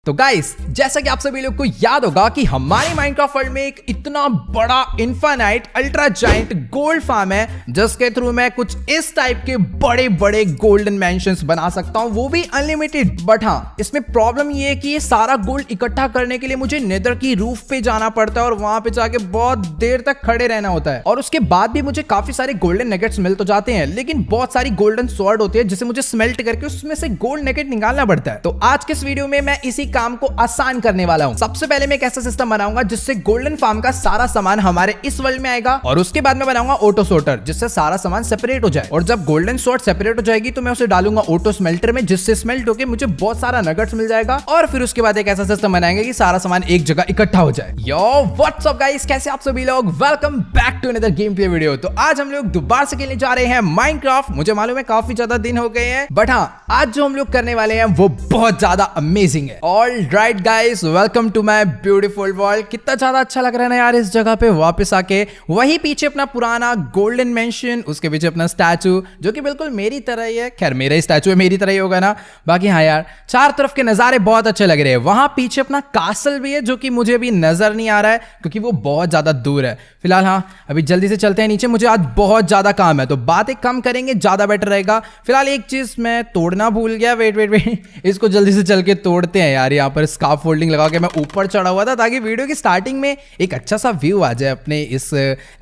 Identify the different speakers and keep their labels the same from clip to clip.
Speaker 1: तो गाइस, जैसा कि आप सभी लोग को याद होगा कि हमारे माइनक्राफ्ट वर्ल्ड में एक इतना बड़ा infinite ultra giant gold farm है जिसके थ्रू मैं कुछ इस टाइप के बड़े बड़े गोल्डन मैंशंस बना सकता हूं, वो भी अनलिमिटेड। बट हाँ, इसमें प्रॉब्लम ये है कि ये सारा गोल्ड इकट्ठा करने के लिए मुझे नेदर की रूफ पे जाना पड़ता है और वहां पे जाके बहुत देर तक खड़े रहना होता है। और उसके बाद भी मुझे काफी सारे गोल्डन नगेट्स मिल तो जाते हैं, लेकिन बहुत सारी गोल्डन स्वॉर्ड होती है जिसे मुझे स्मेल्ट करके उसमें से गोल्ड नगेट निकालना पड़ता है। तो आज के इस वीडियो में मैं इसी काम को आसान करने वाला हूं। सबसे पहले मैं एक ऐसा सिस्टम बनाऊंगा जिससे गोल्डन फार्म का सारा सामान हमारे इस वर्ल्ड में आएगा, और उसके बाद मैं बनाऊंगा ऑटो सोर्टर जिससे सारा सामान सेपरेट हो जाए। और जब गोल्डन स्वॉर्ड सेपरेट हो जाएगी तो मैं उसे डालूंगा ऑटो स्मेल्टर में, जिससे स्मेल्ट होकर मुझे बहुत सारा नगेट्स मिल जाएगा। और फिर उसके बाद एक ऐसा सिस्टम बनाएंगे कि सारा सामान एक जगह इकट्ठा हो जाए। यो व्हाट्स अप गाइस, कैसे आप सभी लोग? Welcome back to another game play video. तो आज हम लोग दोबारा से खेलने जा रहे हैं माइनक्राफ्ट। मुझे मालूम है काफी ज्यादा दिन हो गए हैं, बट हाँ, आज जो हम लोग करने वाले हैं वो बहुत ज्यादा अमेजिंग है। All right guys, welcome to my beautiful world. कितना ज्यादा अच्छा लग रहा है ना यार इस जगह पे वापस आके। वही पीछे अपना पुराना गोल्डन मेंशन, उसके पीछे अपना स्टैचू जो कि बिल्कुल मेरी तरह ही है। खैर मेरा ही स्टैचू है, मेरी तरह ही होगा ना। बाकी हाँ यार, चार तरफ के नजारे बहुत अच्छे लग रहे हैं। वहां पीछे अपना कासल भी है जो कि मुझे अभी नजर नहीं आ रहा है क्योंकि वो बहुत ज्यादा दूर है। फिलहाल हाँ, अभी जल्दी से चलते हैं नीचे, मुझे आज बहुत ज्यादा काम है। तो बातें कम करेंगे, ज्यादा बेटर रहेगा। फिलहाल एक चीज मैं तोड़ना भूल गया। वेट इसको जल्दी से चल के तोड़ते हैं यार। यहाँ पर स्कार्फ फोल्डिंग लगा के मैं ऊपर चढ़ा हुआ था ताकि वीडियो की स्टार्टिंग में एक अच्छा सा व्यू आ जाए अपने इस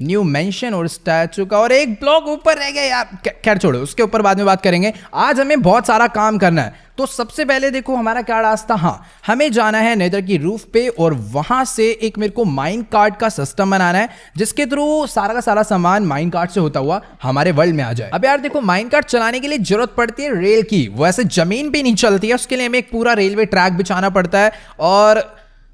Speaker 1: न्यू मेंशन और स्टैचू का। और एक ब्लॉक ऊपर रह गया यार, खैर छोड़ो, उसके ऊपर बाद में बात करेंगे। आज हमें बहुत सारा काम करना है। तो सबसे पहले देखो हमारा क्या रास्ता। हाँ, हमें जाना है नेदर की रूफ पे और वहां से एक मेरे को माइन कार्ट का सिस्टम बनाना है जिसके थ्रू सारा का सारा सामान माइन कार्ट से होता हुआ हमारे वर्ल्ड में आ जाए। अब यार देखो, माइन कार्ट चलाने के लिए जरूरत पड़ती है रेल की। वैसे जमीन पे नहीं चलती है, उसके लिए हमें एक पूरा रेलवे ट्रैक बिछाना पड़ता है। और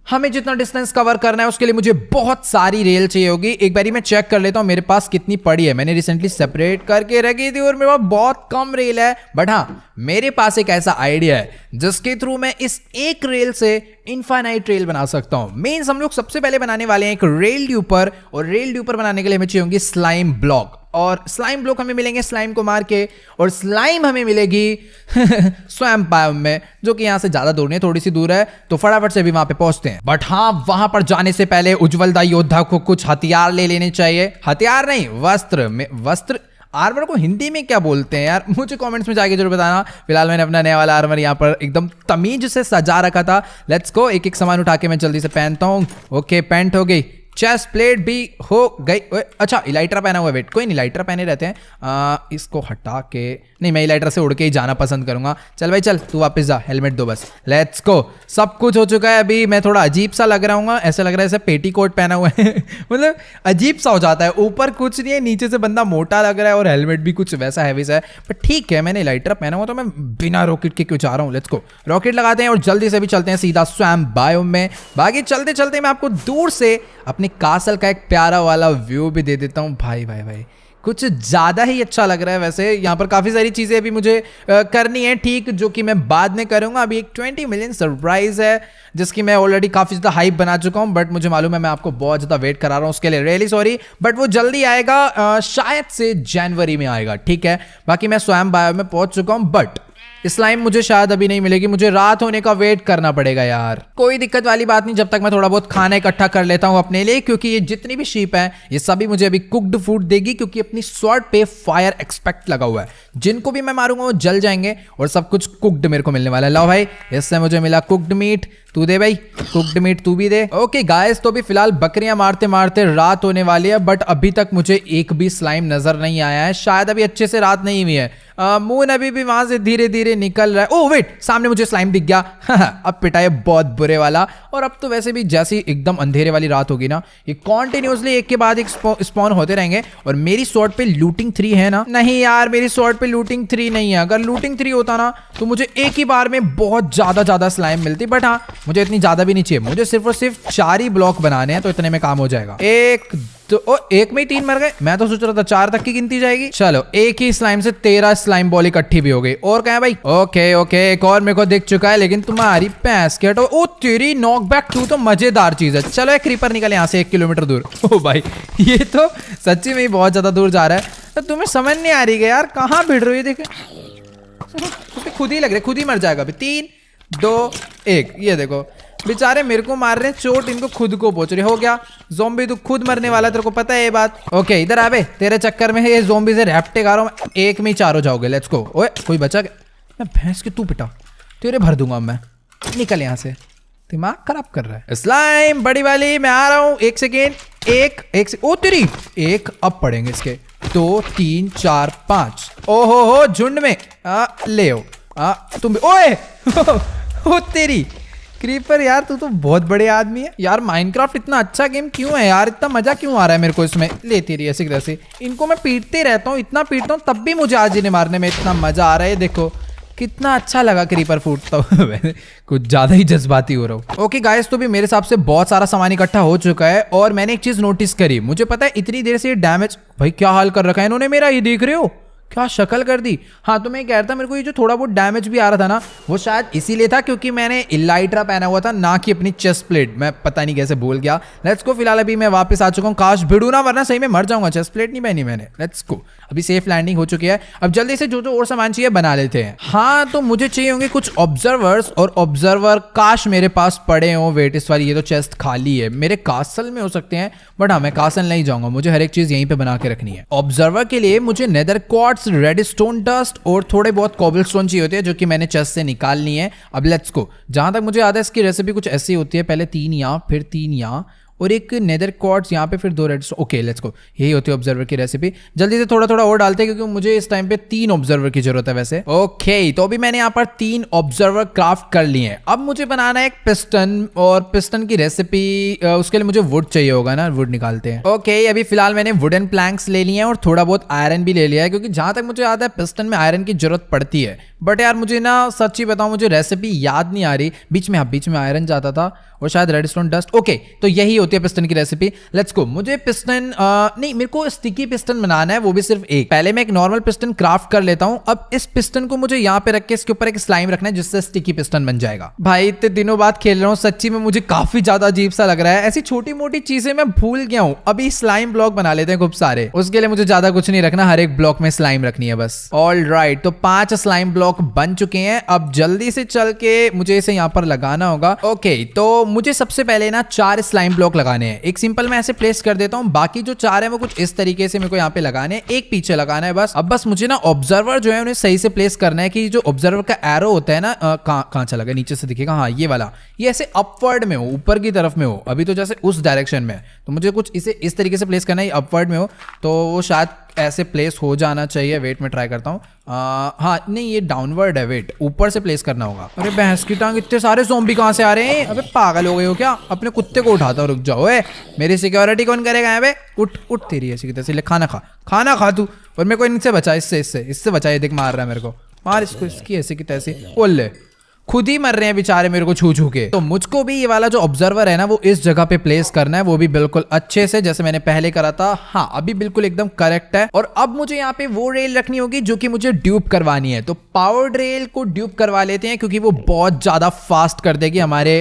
Speaker 1: हमें जितना डिस्टेंस कवर करना है उसके लिए मुझे बहुत सारी रेल चाहिए होगी। एक बारी मैं चेक कर लेता हूं मेरे पास कितनी पड़ी है। मैंने रिसेंटली सेपरेट करके रखी थी और मेरे पास बहुत कम रेल है। बट हाँ, मेरे पास एक ऐसा आइडिया है जिसके थ्रू मैं इस एक रेल से इनफाइनाइट रेल बना सकता हूं। मींस हम लोग सबसे पहले बनाने वाले हैं एक रेल ड्यूपर, और रेल ड्यूपर बनाने के लिए हमें चाहिए होंगे स्लाइम ब्लॉक। और स्लाइम ब्लॉक हमें मिलेंगे स्लाइम को मार के, और स्लाइम हमें मिलेगी स्वैम्प बायोम में, जो कि यहां से ज्यादा दूर नहीं, थोड़ी सी दूर है। तो फटाफट से भी वहां पे पहुंचते हैं। बट हाँ, वहां पर जाने से पहले उज्जवल दा योद्धा को कुछ हथियार ले लेने चाहिए। हथियार नहीं, वस्त्र। आर्मर को हिंदी में क्या बोलते हैं यार, मुझे कमेंट्स में जाके जरूर बताना। फिलहाल मैंने अपना नया वाला आर्मर यहाँ पर एकदम तमीज से सजा रखा था। लेट्स गो, एक एक सामान उठा के मैं जल्दी से पहनता हूँ। ओके, पैंट हो गई, चेस्ट प्लेट भी हो गई। अच्छा, इलाइट्रा पहना हुआ है। वेट, कोई नहीं, इलाइट्रा पहने रहते हैं। इसको हटा के नहीं, मैं इलाइट्रा से उड़ के ही जाना पसंद करूंगा। चल भाई चल, तू वापस जा, हेलमेट दो बस। लेट्स गो, सब कुछ हो चुका है। अभी मैं थोड़ा अजीब सा लग रहा हूँ, ऐसा लग रहा है जैसे पेटीकोट पहना हुआ है मतलब अजीब सा हो जाता है। ऊपर कुछ नहीं है, नीचे से बंदा मोटा लग रहा है और हेलमेट भी कुछ वैसा हैवी सा है। पर ठीक है, मैंने इलाइट्रा पहना हुआ तो मैं बिना रॉकेट के क्यों जा रहा हूँ। लेट्स गो, रॉकेट लगाते हैं और जल्दी से भी चलते हैं सीधा स्वैम्प बायोम में। बाकी चलते चलते मैं आपको दूर से अपने कासल का एक प्यारा वाला व्यू भी दे देता हूँ। भाई कुछ ज़्यादा ही अच्छा लग रहा है। वैसे यहाँ पर काफ़ी सारी चीज़ें अभी मुझे करनी है, ठीक, जो कि मैं बाद में करूँगा। अभी एक 20 मिलियन सरप्राइज है जिसकी मैं ऑलरेडी काफ़ी ज़्यादा हाइप बना चुका हूँ, बट मुझे मालूम है मैं आपको बहुत ज़्यादा वेट करा रहा हूँ उसके लिए। रियली सॉरी, बट वो जल्दी आएगा, शायद से जनवरी में आएगा, ठीक है। बाकी मैं स्वयं बायो में पहुँच चुका हूँ, बट स्लाइम मुझे शायद अभी नहीं मिलेगी। मुझे रात होने का वेट करना पड़ेगा यार। कोई दिक्कत वाली बात नहीं, जब तक मैं थोड़ा बहुत खाना इकट्ठा कर लेता हूँ अपने लिए, क्योंकि ये जितनी भी शीप हैं ये सभी मुझे अभी कुक्ड फूड देगी, क्योंकि अपनी स्वॉर्ड पे फायर एक्सपेक्ट लगा हुआ है। जिनको भी मैं मारूंगा वो जल जाएंगे और सब कुछ कुक्ड मेरे को मिलने वाला है। लो भाई, इससे मुझे मिला कुक्ड मीट, तू दे भाई कुक्ड मीट, तू भी दे। ओके गाइस, तो अभी फिलहाल बकरियां मारते मारते रात होने वाली है, बट अभी तक मुझे एक भी स्लाइम नजर नहीं आया है। शायद अभी अच्छे से रात नहीं हुई है। मून अभी भी वहां से धीरे धीरे निकल रहा है। ओह वेट, सामने मुझे स्लाइम दिख गया अब पिटाए बहुत बुरे वाला। और अब तो वैसे भी जैसी एकदम अंधेरे वाली रात होगी ना, ये कॉन्टिन्यूसली एक के बाद एक स्पॉन होते रहेंगे। और मेरी स्वॉर्ड पे लूटिंग 3 है ना? नहीं यार, मेरी स्वॉर्ड पे लूटिंग 3 नहीं है। अगर लूटिंग 3 होता ना तो मुझे एक ही बार में बहुत ज्यादा स्लाइम मिलती। बट हाँ, मुझे इतनी ज्यादा भी नहीं चाहिए, मुझे सिर्फ और सिर्फ 4 ही ब्लॉक बनाने हैं, तो इतने में काम हो जाएगा। एक में ही 3 मर गए। मैं तो सोच रहा था 4 तक की गिनती जाएगी। चलो, एक ही स्लाइम से 13 स्लाइम बॉल इकट्ठी भी हो गई। और क्या है भाई? ओके, एक और मेरे को दिख चुका है, लेकिन तुम्हारी पैंस के हटो। ओ तेरी नॉकबैक 2 तो मजेदार चीज है। चलो, एक क्रीपर निकले यहाँ से 1 किलोमीटर दूर। ओ भाई, ये तो सच्ची में ही बहुत ज्यादा दूर जा रहा है। तो तुम्हें समझ नहीं आ रही है यार, कहाँ भिड़ रही है? देखे खुद ही लग रहा है, खुद ही मर जाएगा अभी। 3 2 1। ये देखो बेचारे मेरे को मार रहे हैं, चोट इनको खुद को पहुंच रही। हो गया ज़ॉम्बी, तू खुद मरने वाला, तेरे को पता है ये बात। ओके इधर आ बे, तेरे चक्कर में ये ज़ॉम्बी से रैप्टे खा रहा हूं, एक में ही 4 हो जाओगे। Let's go. ओए कोई बचा क्या? मैं भैंस के तू पिटा, तेरे भर दूंगा मैं। निकल यहाँ से, दिमाग खराब कर रहा है। स्लाइम बड़ी वाली, मैं आ रहा हूँ। 1 सेकेंड, एक ओ तेरी एक। अब पड़ेंगे इसके 2 3 4 5। ओहो हो झुंड में ले तुम। ओए ओ तेरी क्रीपर यार, तू तो बहुत बड़े आदमी है यार। माइनक्राफ्ट इतना अच्छा गेम क्यों है यार? इतना मजा क्यों आ रहा है मेरे को इसमें? लेती रही ऐसी तरह। इनको मैं पीटते रहता हूँ, इतना पीटता हूँ, तब भी मुझे आज इन्हें मारने में इतना मजा आ रहा है। देखो कितना अच्छा लगा क्रीपर फूटता हुआ। कुछ ज्यादा ही जज्बाती हो रहा हूँ। ओके गाइस, तो भी मेरे हिसाब से बहुत सारा सामान इकट्ठा हो चुका है और मैंने एक चीज नोटिस करी। मुझे पता है इतनी देर से ये डैमेज, भाई क्या हाल कर रखा है इन्होंने मेरा, ये देख रहे हो क्या शक्ल कर दी। हाँ तो मैं कह रहा था मेरे को ये जो थोड़ा बहुत डैमेज भी आ रहा था ना, वो शायद इसीलिए था क्योंकि मैंने इलाइट्रा पहना हुआ था, ना कि अपनी चेस्ट प्लेट। मैं पता नहीं कैसे भूल गया। Let's go. फिलहाल अभी मैं वापस आ चुका हूँ। काश भिड़ू ना, वरना सही में मर जाऊंगा। चेस्ट प्लेट नहीं पहनी मैंने। Let's go. अभी सेफ लैंडिंग हो चुकी है। अब जल्दी से जो और सामान चाहिए बना लेते हैं। हाँ तो मुझे चाहिए होंगे कुछ ऑब्जर्वर्स, और ऑब्जर्वर काश मेरे पास पड़े हो। वेट इस वाली ये तो चेस्ट खाली है। मेरे कासल में हो सकते हैं, बट हाँ मैं कासल नहीं जाऊंगा, मुझे हर एक चीज यहीं पे बना के रखनी है। ऑब्जर्वर के लिए मुझे नेदर क्वार्ट्ज, रेडस्टोन डस्ट और थोड़े बहुत कॉबलस्टोन चाहिए होते हैं, जो कि मैंने चेस्ट से निकाल ली है। अब लेट्स गो। जहां तक मुझे याद है इसकी रेसिपी कुछ ऐसी होती है, पहले 3 यहाँ, फिर 3 यहाँ और एक नेदर क्वार्ट्ज यहाँ पे, फिर 2 रेडस्टोन। Okay let's go. यही होती है ऑब्जर्वर की रेसिपी। जल्दी से थोड़ा थोड़ा और डालते हैं क्योंकि मुझे इस टाइम पे 3 ऑब्जर्वर की जरूरत है वैसे। ओके तो अभी मैंने यहाँ पर 3 ऑब्जर्वर क्राफ्ट कर लिए हैं। अब मुझे बनाना है एक पिस्टन, और पिस्टन की रेसिपी उसके लिए मुझे वुड चाहिए होगा ना, वुड निकालते हैं। ओके अभी फिलहाल मैंने वुडन प्लैंक्स ले लिए हैं और थोड़ा बहुत आयरन भी ले लिया है, क्योंकि जहां तक मुझे याद है पिस्टन में आयरन की जरूरत पड़ती है। बट यार मुझे ना सच्ची बताऊं, मुझे रेसिपी याद नहीं आ रही। बीच में आयरन जाता था और शायद रेडस्टोन डस्ट। ओके तो यही होती है पिस्टन की रेसिपी। Let's go. मुझे पिस्टन नहीं, मेरे को स्टिकी पिस्टन बनाना है, वो भी सिर्फ एक। पहले मैं एक नॉर्मल पिस्टन क्राफ्ट कर लेता हूं। अब इस पिस्टन को मुझे यहाँ पे रख के इसके ऊपर एक स्लाइम रखना है, जिससे स्टिकी पिस्टन बन जाएगा। भाई इतने दिनों बाद खेल रहा हूँ, सच्ची में मुझे काफी ज्यादा अजीब सा लग रहा है। ऐसी छोटी मोटी चीजें मैं भूल गया हूँ। अभी स्लाइम ब्लॉक बना लेते हैं खूब सारे। उसके लिए मुझे ज्यादा कुछ नहीं रखना, हर एक ब्लॉक में स्लाइम रखनी है बस। ऑल राइट, तो 5 स्लाइम ब्लॉक बन चुके हैं। अब जल्दी से चल के मुझे इसे यहाँ पर लगाना होगा। ओके तो मुझे सबसे पहले ना 4 स्लाइम ब्लॉक लगाने हैं। एक सिंपल मैं ऐसे प्लेस कर देता हूँ, बाकी जो 4 है वो कुछ इस तरीके से मेरे को यहाँ पे लगाने हैं, एक पीछे लगाना है बस। अब बस मुझे ना ऑब्जर्वर जो है उन्हें सही से प्लेस करना है, कि जो ऑब्जर्वर का एरो होता है ना, कहाँ चला गया, नीचे से दिखेगा, हाँ ये वाला, ये ऐसे अपवर्ड में हो, ऊपर की तरफ में हो। अभी तो जैसे उस डायरेक्शन में, तो मुझे कुछ इसे इस तरीके से प्लेस करना है, अपवर्ड में हो, तो वो शायद ऐसे प्लेस हो जाना चाहिए। वेट में ट्राई करता हूँ। हाँ नहीं ये डाउनवर्ड है, वेट ऊपर से प्लेस करना होगा। अरे भैंस की टांग, इतने सारे ज़ॉम्बी कहाँ से आ रहे हैं? अबे पागल हो गए हो क्या? अपने कुत्ते को उठाता, रुक जाओ। मेरी सिक्योरिटी कौन करेगा यहाँ पे? उठ तेरी ऐसी की तरह। खाना खा तू, और मेरे को इनसे बचा, इससे बचा। ये देख मार रहा है मेरे को, मार इसको, इसकी ऐसी की तैसी। बोल ले, खुद ही मर रहे हैं बेचारे मेरे को छू के। तो मुझको भी ये वाला जो ऑब्जर्वर है ना, वो इस जगह पे प्लेस करना है, वो भी बिल्कुल अच्छे से, जैसे मैंने पहले करा था। हाँ अभी बिल्कुल एकदम करेक्ट है। और अब मुझे यहाँ पे वो रेल रखनी होगी जो कि मुझे ड्यूप करवानी है। तो पावर्ड रेल को ड्यूप करवा लेते हैं, क्योंकि वो बहुत ज्यादा फास्ट कर देगी हमारे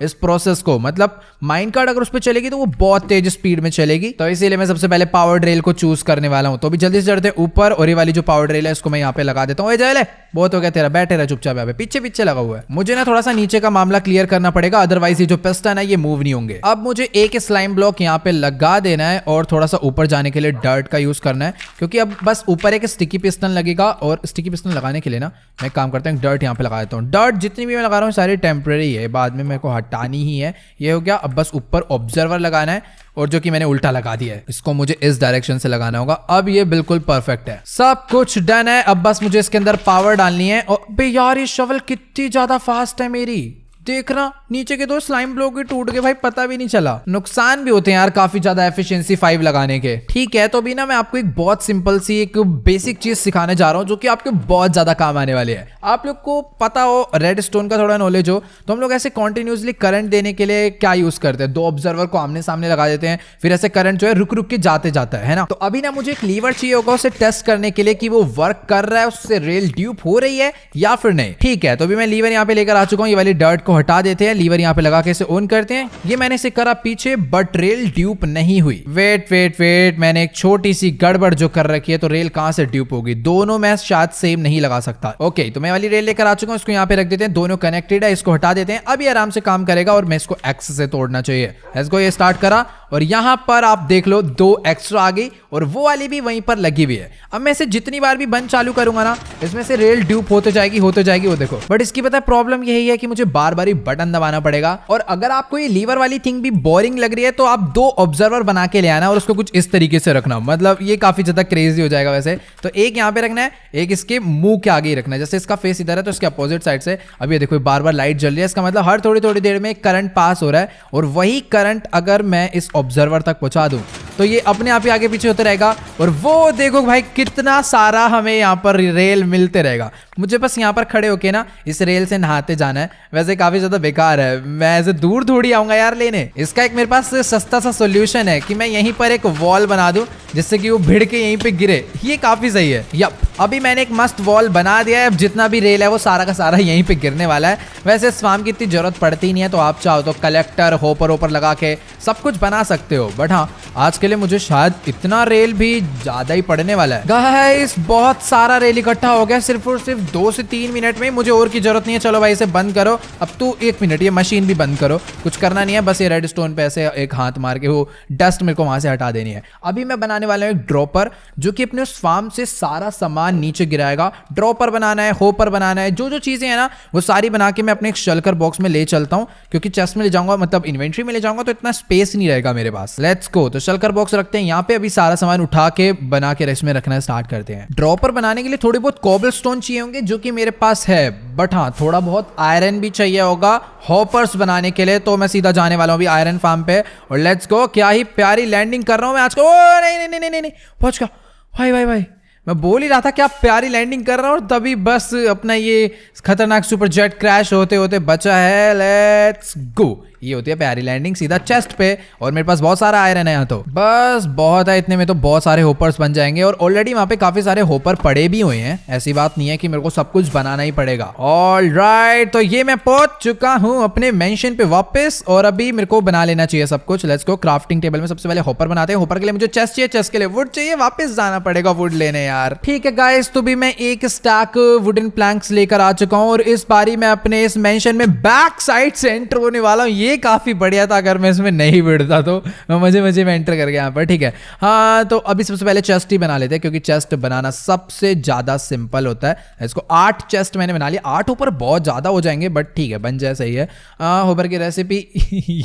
Speaker 1: इस प्रोसेस को। मतलब माइनकार्ट अगर उस पर चलेगी तो वो बहुत तेज स्पीड में चलेगी, तो इसीलिए मैं सबसे पहले पावर्ड रेल को चूज करने वाला हूँ। तो अभी जल्दी से चढ़ते हैं ऊपर, और ये वाली जो पावर्ड रेल है इसको मैं यहाँ पे लगा देता हूँ। बहुत हो गया तेरा, बैठे रहा चुपचाप यहाँ पे, पीछे लगा हुआ है। मुझे ना थोड़ा सा नीचे का मामला क्लियर करना पड़ेगा, अदरवाइज ये जो पिस्टन है ये मूव नहीं होंगे। अब मुझे एक स्लाइम ब्लॉक यहाँ पे लगा देना है, और थोड़ा सा ऊपर जाने के लिए डर्ट का यूज करना है, क्योंकि अब बस ऊपर एक स्टिकी पिस्टन लगेगा। और स्टिकी पिस्टन लगाने के लिए ना मैं काम करता हूँ, डर्ट यहाँ पे लगा देता हूँ। डर्ट जितनी भी मैं लगा रहा हूँ सारी टेम्परेरी है, बाद में मेरे को हटानी ही है। ये हो गया। अब बस ऊपर ऑब्जर्वर लगाना है, और जो कि मैंने उल्टा लगा दिया है, इसको मुझे इस डायरेक्शन से लगाना होगा। अब ये बिल्कुल परफेक्ट है, सब कुछ डन है। अब बस मुझे इसके अंदर पावर डालनी है। और बे यार ये शवल कितनी ज्यादा फास्ट है मेरी, देखना नीचे के 2 स्लाइम ब्लॉक भी टूट गए भाई, पता भी नहीं चला। नुकसान भी होते हैं यार काफी ज्यादा एफिशिएंसी 5 लगाने के। ठीक है तो अभी ना मैं आपको एक बहुत सिंपल सी एक बेसिक चीज सिखाने जा रहा हूँ, जो कि आपके बहुत ज्यादा काम आने वाली है। आप लोग को पता हो, रेड स्टोन का थोड़ा नॉलेज हो, तो हम लोग ऐसे कॉन्टिन्यूसली करंट देने के लिए क्या यूज करते हैं, 2 ऑब्जर्वर को आमने सामने लगा देते हैं, फिर ऐसे करंट जो है रुक के जाते जाता है ना। तो अभी ना मुझे एक लीवर चाहिए होगा उसे टेस्ट करने के लिए कि वो वर्क कर रहा है, उससे रेल ड्यूप हो रही है या फिर नहीं। ठीक है तो अभी मैं लीवर यहाँ पे लेकर आ चुका हूँ। ये वाली डर्ट को को हटा देते हैं, लीवर यहाँ पे लगा के इसे ऑन करते हैं। ये मैंने इसे करा पीछे, बट रेल ड्यूप नहीं हुई। वेट, मैंने एक छोटी सी गड़बड़ जो कर रखी है, तो रेल कहां से ड्यूप होगी? दोनों मैं शायद सेम नहीं लगा सकता। ओके, तो मैं वाली रेल लेकर आ चुका हूँ, इसको यहाँ पे रख देते हैं। दोनों कनेक्टेड है, इसको हटा देते हैं। अभी आराम से काम करेगा और मैं इसको एक्स से तोड़ना चाहिए। लेट्स गो, ये स्टार्ट करा और यहाँ पर आप देख लो 2 एक्स्ट्रा आ गई और वो वाली भी वहीं पर लगी हुई है। अब मैं इसे जितनी बार भी बंद चालू करूंगा ना, इसमें से रेल ड्यूप होते जाएगी वो देखो। बट इसकी पता है प्रॉब्लम यही है कि मुझे बार बार ही बटन दबाना पड़ेगा। और अगर आपको ये लीवर वाली थिंग भी बोरिंग लग रही है तो आप 2 ऑब्जर्वर बना के ले आना और उसको कुछ इस तरीके से रखना। मतलब ये काफी ज्यादा क्रेजी हो जाएगा वैसे। तो एक यहाँ पे रखना है, एक इसके मुंह के आगे ही रखना है। जैसे इसका फेस इधर है तो इसके अपोजिट साइड से। अभी देखो बार बार लाइट जल रही है, इसका मतलब हर थोड़ी थोड़ी देर में करंट पास हो रहा है। और वही करंट अगर मैं इस ऑब्जर्वर तक पहुंचा दूं तो ये अपने आप ही आगे पीछे होते रहेगा। और वो देखो भाई कितना सारा हमें यहाँ पर रेल मिलते रहेगा। मुझे बस यहाँ पर खड़े होके ना इस रेल से नहाते जाना है। वैसे काफी ज्यादा बेकार है, मैं ऐसे दूर थोड़ी आऊंगा यार लेने। इसका एक मेरे पास सस्ता सा सोल्यूशन है कि मैं यहीं पर एक वॉल बना दूं जिससे कि वो भिड़ के यहीं पे गिरे। ये काफी सही है। यप, अभी मैंने एक मस्त वॉल बना दिया है। अब जितना भी रेल है वो सारा का सारा यहीं पे गिरने वाला है। वैसे स्वाम की इतनी जरूरत पड़ती नहीं है, तो आप चाहो तो कलेक्टर होपर लगा के सब कुछ बना सकते हो। बट हाँ, आज के लिए मुझे शायद इतना रेल भी ज्यादा ही पड़ने वाला है। गाइस, बहुत सारा रेल इकट्ठा हो गया सिर्फ और सिर्फ 2 से 3 मिनट में। मुझे और की जरूरत नहीं है। चलो भाई इसे बंद करो। अब तू 1 मिनट, ये मशीन भी बंद करो। कुछ करना नहीं है, बस ये रेड स्टोन पे ऐसे एक हाथ मार के वो डस्ट मेरे को वहां से हटा देनी है। अभी मैं बनाने वाला हूँ एक ड्रॉपर जो कि अपने उस फार्म से सारा सामान नीचे गिराएगा। ड्रॉपर बनाना है, होपर बनाना है, जो जो चीजें हैं ना वो सारी बना के मैं अपने एक शल्कर बॉक्स में ले चलता हूँ, क्योंकि चेस्ट में ले जाऊंगा, मतलब इन्वेंट्री में ले जाऊंगा तो इतना स्पेस नहीं रहेगा मेरे पास। लेट्स गो, तो शल्कर बॉक्स रखते हैं यहाँ पे। अभी सारा सामान उठा के बना के रेस्ट में रखना स्टार्ट करते हैं। ड्रॉपर बनाने के लिए थोड़ी बहुत कोबलस्टोन चाहिए होंगे जो कि मेरे पास है, बट हाँ थोड़ा बहुत आयरन भी चाहिए होगा हॉपर्स बनाने के लिए। तो मैं सीधा जाने वाला हूँ अभी आयरन फार्म पे और लेट्स गो। क्या ही प्यारी लैंडिंग कर रहा हूँ मैं आज को। ओ नहीं पहुंच गया भाई। मैं बोल ही रहा था क्या प्यारी लैंडिंग कर रहा हूँ और तभी बस अपना ये खतरनाक सुपर जेट क्रैश होते होते बचा है। लेट्स गो, ये होती है प्यारी लैंडिंग सीधा चेस्ट पे। और मेरे पास बहुत सारा आयरन है यहाँ, तो बस बहुत है। इतने में तो बहुत सारे होपर्स बन जाएंगे और ऑलरेडी वहाँ पे काफी सारे होपर पड़े भी हुए हैं। ऐसी बात नहीं है कि मेरे को सब कुछ बनाना ही पड़ेगा। ऑलराइट, तो ये मैं पहुंच चुका हूँ अपने मेंशन पे वापस और अभी मेरे को बना लेना चाहिए सब कुछ। लेट्स गो, क्राफ्टिंग टेबल में सबसे पहले होपर बनाते हैं। होपर के लिए मुझे चेस्ट चाहिए, चेस्ट के लिए वुड चाहिए, वापस जाना पड़ेगा वुड लेने यार। ठीक है गाइस, तो भी मैं एक स्टैक वुडन प्लैंक्स लेकर आ चुका हूँ और इस बारी मैं अपने इस मेंशन में बैक साइड से एंटर होने वाला हूँ। ये काफी बढ़िया था, अगर मैं इसमें नहीं बैठता तो मजे में एंटर कर गया यहाँ पर। ठीक है, हाँ तो अभी सबसे पहले चेस्ट ही बना लेते हैं क्योंकि चेस्ट बनाना सबसे ज्यादा सिंपल होता है। इसको 8 चेस्ट मैंने बना लिया। 8 ऊपर बहुत ज्यादा हो जाएंगे बट ठीक है, बन जाए सही है। होपर की रेसिपी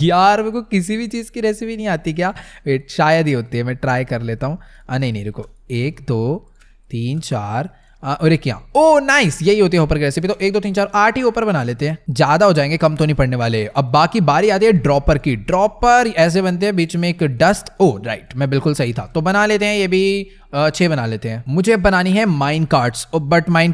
Speaker 1: यार मेरे को किसी भी चीज की रेसिपी नहीं आती क्या? वेट, शायद ही होती है, मैं ट्राई कर लेता हूँ। नहीं रुको, 1 2 3 4 और एक यहाँ। ओ नाइस, यही होती है होपर की रेसिपी। तो 1 2 3 4 8 ही होपर बना लेते हैं, ज्यादा हो जाएंगे, कम तो नहीं पड़ने वाले। अब बाकी बारी आती है ड्रॉपर की। ड्रॉपर ऐसे बनते हैं, बीच में एक डस्ट। ओ राइट, मैं बिल्कुल सही था। तो बना लेते हैं, ये भी 6 बना लेते हैं। मुझे बनानी है mine carts, but mine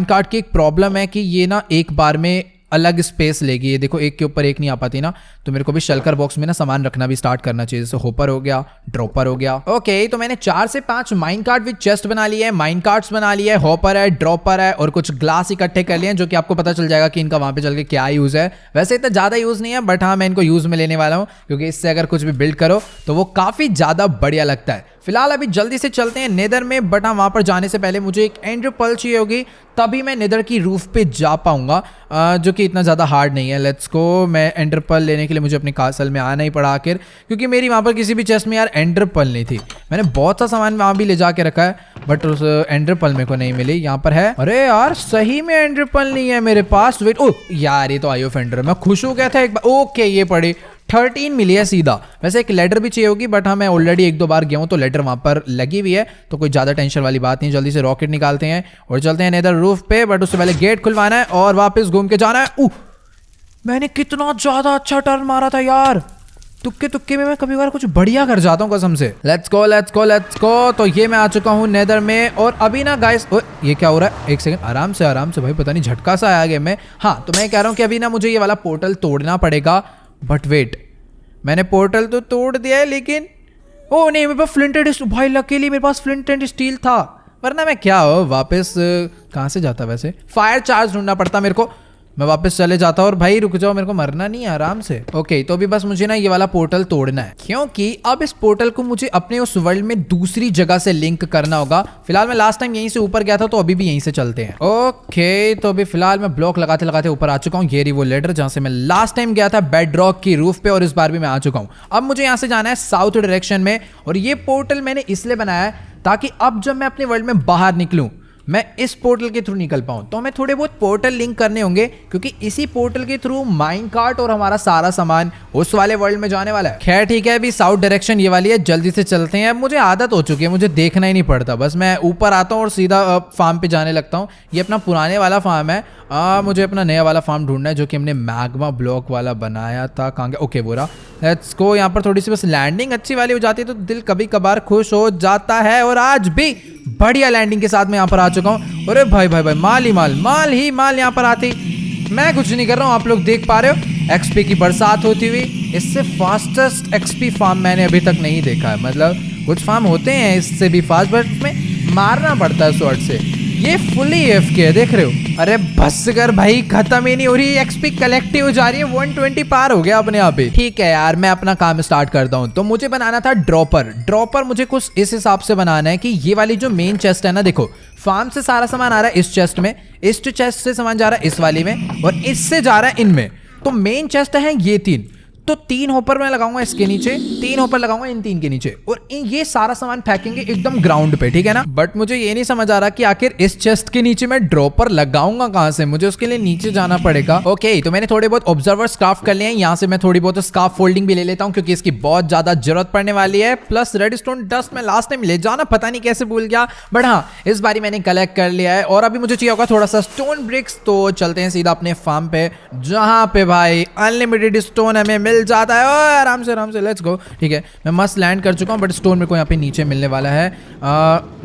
Speaker 1: cart की एक प्रॉब्लम है कि ये ना एक बार में अलग स्पेस लेगी। ये देखो, एक के ऊपर एक नहीं आ पाती ना, तो मेरे को भी शल्कर बॉक्स में ना सामान रखना भी स्टार्ट करना चाहिए। जैसे होपर हो गया, ड्रॉपर हो गया। ओके, तो मैंने 4 से 5 माइन कार्ट विद चेस्ट बना लिए है, माइन कार्ट्स बना लिए है, होपर है, ड्रॉपर है और कुछ ग्लास इकट्ठे कर लिए हैं, जो कि आपको पता चल जाएगा कि इनका वहां पे चल के क्या यूज है। वैसे इतना ज्यादा यूज नहीं है बट हाँ मैं इनको यूज में लेने वाला हूँ क्योंकि इससे अगर कुछ भी बिल्ड करो तो वो काफी ज्यादा बढ़िया लगता है। फिलहाल अभी जल्दी से चलते हैं नेदर में, बट हाँ वहां पर जाने से पहले मुझे एक एंडर पर्ल चाहिए होगी, तभी मैं नेदर की रूफ पे जा पाऊंगा, जो कि इतना ज़्यादा हार्ड नहीं है। लेट्स गो, मैं एंडर पर्ल लेने के लिए मुझे अपने कासल में आना ही पड़ा आखिर, क्योंकि मेरी वहाँ पर किसी भी चेस्ट में यार एंडर पर्ल नहीं थी। मैंने बहुत सा सामान वहाँ भी ले जाके रखा है बट उस एंडर पर्ल मेरे को नहीं मिली। यहाँ पर है, अरे यार सही में एंडर पर्ल नहीं है मेरे पास। वेट, ओ यार ये तो आई ऑफ एंडर, मैं खुश हो गया था एक बार। ओके, ये पड़ी 13 मिली है सीधा। वैसे एक लेडर भी चाहिए होगी बट हाँ मैं ऑलरेडी 1-2 बार गया हूँ तो लेडर वहां पर लगी हुई है, तो कोई ज्यादा टेंशन वाली बात नहीं। जल्दी से रॉकेट निकालते हैं और चलते हैं नेदर रूफ पे, बट उससे पहले गेट खुलवाना है और वापस घूम के जाना है। मैंने कितना ज्यादा अच्छा टर्न मारा था यार, तुक्के में मैं कभी बार कुछ बढ़िया कर जाता हूँ कसम से। Let's go. तो ये मैं आ चुका हूँ नेदर में और अभी ना गाइस, ये क्या हो रहा है? एक सेकंड, आराम से भाई, पता नहीं झटका सा आया गेम में। हाँ तो मैं कह रहा हूँ कि अभी ना मुझे ये वाला पोर्टल तोड़ना पड़ेगा, बट वेट, मैंने पोर्टल तो तोड़ दिया है लेकिन ओ नहीं, मेरे पास फ्लिंट एंड स्टील, भाई लकीली मेरे पास फ्लिंट एंड स्टील था, वरना मैं क्या हो वापस कहाँ से जाता? वैसे फायर चार्ज ढूंढना पड़ता मेरे को। मैं वापस चले जाता हूँ। और भाई रुक जाओ, मेरे को मरना नहीं है, आराम से। ओके, तो अभी बस मुझे ना ये वाला पोर्टल तोड़ना है, क्योंकि अब इस पोर्टल को मुझे अपने उस वर्ल्ड में दूसरी जगह से लिंक करना होगा। फिलहाल मैं लास्ट टाइम यहीं से ऊपर गया था, तो अभी भी यहीं से चलते हैं। ओके, तो अभी फिलहाल मैं ब्लॉक लगाते लगाते ऊपर आ चुका हूँ। ये रही वो लेडर जहाँ से मैं लास्ट टाइम गया था, बेड रॉक की रूफ पे, और इस बार भी मैं आ चुका हूँ। अब मुझे यहाँ से जाना है साउथ डायरेक्शन में, और ये पोर्टल मैंने इसलिए बनाया है ताकि अब जब मैं अपने वर्ल्ड में बाहर निकलूं मैं इस पोर्टल के थ्रू निकल पाऊं। तो हमें थोड़े बहुत पोर्टल लिंक करने होंगे, क्योंकि इसी पोर्टल के थ्रू माइनकार्ट और हमारा सारा सामान उस वाले वर्ल्ड में जाने वाला है। खैर ठीक है, अभी साउथ डायरेक्शन ये वाली है, जल्दी से चलते हैं। अब मुझे आदत हो चुकी है, मुझे देखना ही नहीं पड़ता, बस मैं ऊपर आता हूँ और सीधा फार्म पे जाने लगता हूँ। ये अपना पुराने वाला फार्म है। मुझे अपना नया वाला फार्म ढूंढना है, जो कि हमने मैग्मा ब्लॉक वाला बनाया था। कहाँ गया? ओके, वो रहा। Let's go. यहाँ पर थोड़ी सी बस लैंडिंग अच्छी वाली हो जाती है तो दिल कभी कभार खुश हो जाता है, और आज भी बढ़िया लैंडिंग के साथ मैं यहाँ पर आ चुका हूँ। अरे भाई भाई भाई, माल ही माल, माल ही माल यहाँ पर आती। मैं कुछ नहीं कर रहा हूँ, आप लोग देख पा रहे हो एक्सपी की बरसात होती हुई। इससे फास्टेस्ट एक्सपी फार्म मैंने अभी तक नहीं देखा है। मतलब कुछ फार्म होते हैं इससे भी फास्ट, बट उसमें मारना पड़ता है स्वॉर्ड से। ये फुली एफके है, देख रहे हो? अरे बस कर भाई, खत्म ही नहीं हो रही। एक्सपी कलेक्टिव जा रही है, 120 पार हो गया अपने आप ही। ठीक है यार, मैं अपना काम स्टार्ट करता हूँ। तो मुझे बनाना था ड्रॉपर मुझे कुछ इस हिसाब से बनाना है कि ये वाली जो मेन चेस्ट है ना, देखो फार्म से सारा सामान आ रहा है इस चेस्ट में, इस चेस्ट से सामान जा रहा है इस वाली में, और इससे जा रहा है इनमें। तो मेन चेस्ट है ये 3, तो 3 होपर मैं लगाऊंगा इसके नीचे, 3 होपर लगाऊंगा इन 3 के नीचे, और ये सारा सामान फेंकेंगे एकदम ग्राउंड पे, ठीक है ना? बट मुझे ये नहीं समझ आ रहा कि आखिर इस चेस्ट के नीचे मैं ड्रॉपर लगाऊंगा कहां से। मुझे उसके लिए नीचे जाना पड़ेगा। ओके, तो मैंने थोड़े बहुत ऑब्जर्वर्स क्राफ्ट कर लिए हैं। यहाँ से मैं थोड़ी बहुत स्कार्फ फोल्डिंग भी ले लेता हूँ, क्योंकि इसकी बहुत ज्यादा जरूरत पड़ने वाली है। प्लस रेडस्टोन डस्ट मैं लास्ट टाइम ले जाना पता नहीं कैसे भूल गया, बट हाँ इस बारी मैंने कलेक्ट कर लिया है। और अभी मुझे चाहिए होगा थोड़ा सा स्टोन ब्रिक्स। तो चलते हैं सीधा अपने फार्म पे, जहां पे भाई अनलिमिटेड स्टोन हमें मिल जाता है। आराम से लेट्स गो। ठीक है, मैं मस्त लैंड कर चुका हूँ, बट स्टोन मेरे को यहाँ पे नीचे मिलने वाला है।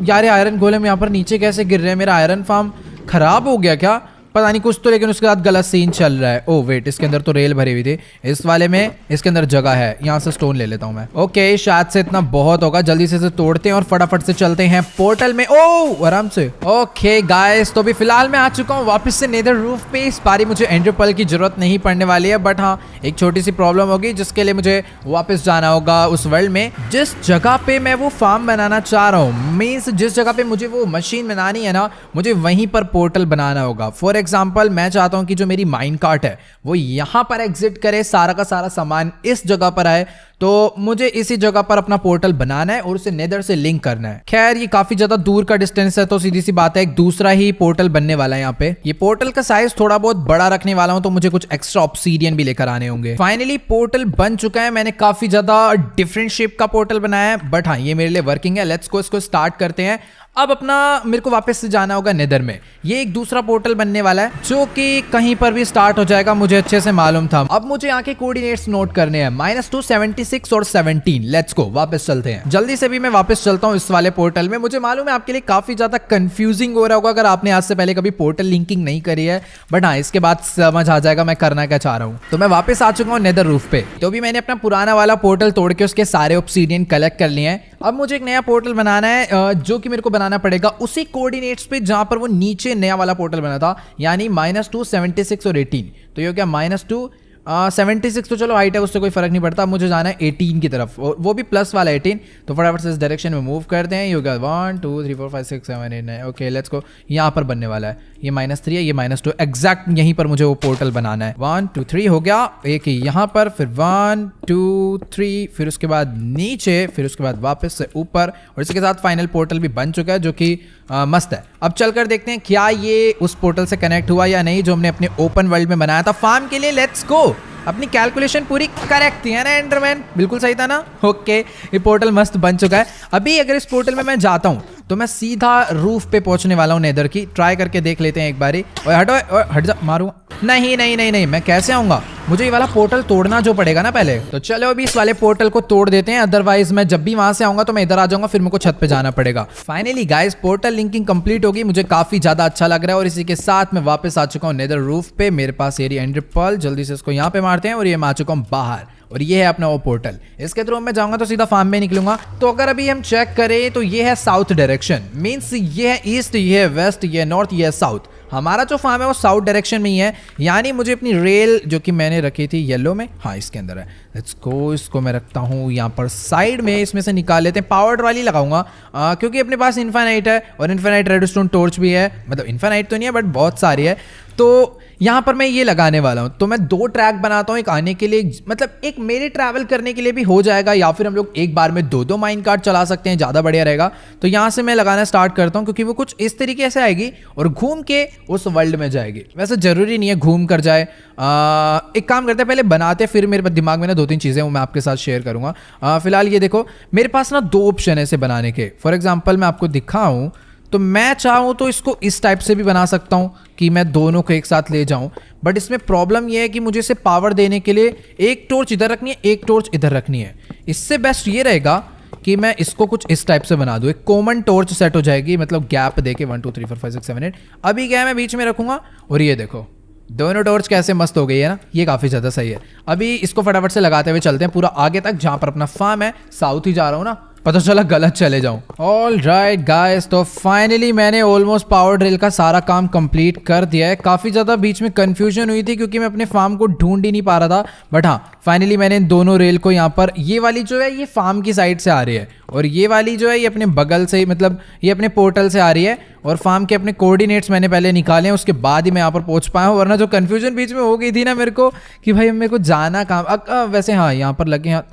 Speaker 1: यार ये आयरन गोलेम यहाँ पर नीचे कैसे गिर रहे हैं? मेरा आयरन फार्म खराब हो गया क्या? पता नहीं कुछ तो, लेकिन उसके बाद गलत सीन चल रहा है। ओह वेट, इसके अंदर तो रेल भरी हुई थी, इस वाले में इसके अंदर जगह है। यहाँ से स्टोन ले लेता हूँ मैं। ओके, शायद से इतना बहुत होगा। जल्दी से इसे तोड़ते हैं और फटाफट से चलते हैं पोर्टल में। ओह आराम से। ओके गाइस, तो भी फिलहाल मैं आ चुका हूँ वापस से नेदर रूफ पे। इस बारी मुझे एंडर पर्ल की जरूरत नहीं पड़ने वाली है, बट हाँ एक छोटी सी प्रॉब्लम होगी, जिसके लिए मुझे वापस जाना होगा उस वर्ल्ड में जिस जगह पे मैं वो फार्म बनाना चाह रहा हूँ। मीन्स जिस जगह पे मुझे वो मशीन बनानी है ना, मुझे वहीं पर पोर्टल बनाना होगा। फॉर एग्जाम्पल मैं चाहता हूं कि जो मेरी माइन कार्ट है वो यहां पर एग्जिट करे, सारा का सारा सामान इस जगह पर आए, तो मुझे इसी जगह पर अपना पोर्टल बनाना है और उसे नेदर से लिंक करना है। खैर ये काफी ज्यादा दूर का डिस्टेंस है, तो सीधी सी बात है एक दूसरा ही पोर्टल बनने वाला है यहाँ पे। ये पोर्टल का साइज थोड़ा बहुत बड़ा रखने वाला हूं, तो मुझे कुछ एक्स्ट्रा ऑब्सीडियन भी लेकर आने होंगे। फाइनली पोर्टल बन चुका है। मैंने काफी ज्यादा डिफरेंट शेप का पोर्टल बनाया है, बट हाँ ये मेरे लिए वर्किंग है। लेट्स गो, इसको स्टार्ट करते हैं। अब अपना मेरे को वापस से जाना होगा नेदर में। ये एक दूसरा पोर्टल बनने वाला है, जो कि कहीं पर भी स्टार्ट हो जाएगा, मुझे अच्छे से मालूम था। अब मुझे यहाँ के कोऑर्डिनेट्स नोट करने हैं, -2, 76 और 17। लेट्स गो, वापस चलते हैं। जल्दी से भी मैं वापस चलता हूँ इस वाले पोर्टल में। मुझे मालूम है आपके लिए काफी ज्यादा कंफ्यूजिंग हो रहा होगा अगर आपने आज से पहले कभी पोर्टल लिंकिंग नहीं करी है, बट हाँ इसके बाद समझ आ जाएगा मैं करना क्या चाह रहा हूँ। तो मैं वापस आ चुका हूँ नेदर रूफ पे। तो भी मैंने अपना पुराना वाला पोर्टल तोड़ के उसके सारे ऑब्सीडियन कलेक्ट कर लिए हैं। अब मुझे एक नया पोर्टल बनाना है, जो कि मेरे को बनाना पड़ेगा उसी कोऑर्डिनेट्स पे जहां पर वो नीचे नया वाला पोर्टल बना था, यानी -2, 76 और 18। तो ये हो गया -2, 76 तो चलो हाइट है, उससे कोई फर्क नहीं पड़ता। मुझे जाना है 18 की तरफ, और वो भी प्लस वाला 18। तो फटाफट से इस डायरेक्शन में मूव करते हैं। ये हो गया 1 2 3 4 5 6 7 8 9। Okay let's go. यहाँ पर बनने वाला है, ये -3 है, ये -2, एग्जैक्ट यहीं पर मुझे वो पोर्टल बनाना है। 1 2 3 हो गया, एक यहाँ पर, फिर 1 2 3, फिर उसके बाद नीचे, फिर उसके बाद वापस से ऊपर, और इसके साथ फाइनल पोर्टल भी बन चुका है, जो कि मस्त है। अब चलकर देखते हैं क्या ये उस पोर्टल से कनेक्ट हुआ या नहीं, जो हमने अपने ओपन वर्ल्ड में बनाया था फार्म के लिए। Let's go. अपनी कैलकुलेशन पूरी करेक्ट थी है ना एंडरमैन? बिल्कुल सही था ना? ओके, ये पोर्टल मस्त बन चुका है। अभी अगर इस पोर्टल में मैं जाता हूँ तो मैं सीधा रूफ पे पहुंचने वाला हूँ नेदर की। ट्राई करके देख लेते हैं एक बारी। और हटो, हट जा, मारूंगा। नहीं नहीं नहीं नहीं, मैं कैसे आऊंगा? मुझे ये वाला पोर्टल तोड़ना जो पड़ेगा ना पहले। तो चलो अभी इस वाले पोर्टल को तोड़ देते हैं, अदरवाइज मैं जब भी वहां से आऊंगा तो मैं इधर आ जाऊंगा, फिर मेरे को छत पे जाना पड़ेगा। Finally guys, portal linking complete होगी। मुझे काफी ज्यादा अच्छा लग रहा है, और इसी के साथ मैं वापस आ चुका हूँ नेदर रूफ पे। मेरे पास एरिया एंडर पर्ल, जल्दी से इसको यहाँ पे मारते हैं, और ये मैं आ चुका हूँ बाहर। और ये है अपना वो पोर्टल। इसके थ्रू मैं जाऊंगा तो सीधा फार्म में निकलूंगा। तो अगर अभी हम चेक करें तो ये है साउथ डायरेक्शन, मींस ये है ईस्ट, ये है वेस्ट, ये है नॉर्थ, ये है साउथ। हमारा जो फार्म है वो साउथ डायरेक्शन में ही है, यानी मुझे अपनी रेल जो कि मैंने रखी थी येलो में, हाँ इसके अंदर है, लेट्स गो, इसको मैं रखता हूँ यहाँ पर साइड में, इसमें से निकाल लेते हैं। पावर्ड वाली लगाऊंगा क्योंकि अपने पास इन्फाइनाइट है और इन्फाइनाइट रेडस्टोन टॉर्च भी है, मतलब इन्फाइनाइट तो नहीं है बट बहुत सारी है। तो यहाँ पर मैं ये लगाने वाला हूँ, तो मैं 2 ट्रैक बनाता हूँ, एक आने के लिए, मतलब एक मेरे ट्रैवल करने के लिए भी हो जाएगा, या फिर हम लोग एक बार में 2 माइन कार्ट चला सकते हैं, ज़्यादा बढ़िया रहेगा। तो यहाँ से मैं लगाना स्टार्ट करता हूँ क्योंकि वो कुछ इस तरीके से आएगी और घूम के उस वर्ल्ड में जाएगी। वैसे ज़रूरी नहीं है घूम कर जाए, एक काम करते हैं पहले बनाते हैं, फिर मेरे दिमाग में ना 2-3 चीज़ें वो मैं आपके साथ शेयर करूँगा। फिलहाल ये देखो मेरे पास ना 2 ऑप्शन है इसे बनाने के। फॉर एग्जाम्पल मैं आपको दिखाऊँ तो मैं चाहूँ तो इसको इस टाइप से भी बना सकता हूँ कि मैं दोनों को एक साथ ले जाऊँ, बट इसमें प्रॉब्लम ये है कि मुझे इसे पावर देने के लिए एक टॉर्च इधर रखनी है, एक टॉर्च इधर रखनी है। इससे बेस्ट ये रहेगा कि मैं इसको कुछ इस टाइप से बना दूँ, एक कॉमन टॉर्च सेट हो जाएगी, मतलब गैप दे के 1 2 3 4 5 6 7 8। अभी क्या है मैं बीच में रखूँगा और ये देखो दोनों टॉर्च कैसे मस्त हो गई है ना, ये काफ़ी ज़्यादा सही है। अभी इसको फटाफट से लगाते हुए चलते हैं पूरा आगे तक, जहाँ पर अपना फार्म है। साउथ ही जा रहा हूँ ना, पता चला गलत चले जाऊं। ऑल राइट गाइस, तो फाइनली मैंने ऑलमोस्ट पावर ड्रिल का सारा काम कंप्लीट कर दिया है। काफ़ी ज़्यादा बीच में कंफ्यूजन हुई थी क्योंकि मैं अपने फार्म को ढूंढ ही नहीं पा रहा था, बट हाँ फाइनली मैंने इन दोनों रेल को यहाँ पर, ये वाली जो है ये फार्म की साइड से आ रही है और ये वाली जो है ये अपने बगल से, मतलब ये अपने पोर्टल से आ रही है, और फार्म के अपने कोऑर्डिनेट्स मैंने पहले निकाले हैं, उसके बाद ही मैं यहाँ पर पहुँच पाया हूँ। वरना जो कन्फ्यूजन बीच में हो गई थी ना मेरे को कि भाई मेरे को जाना कहाँ, वैसे हाँ यहाँ पर लगे, यहाँ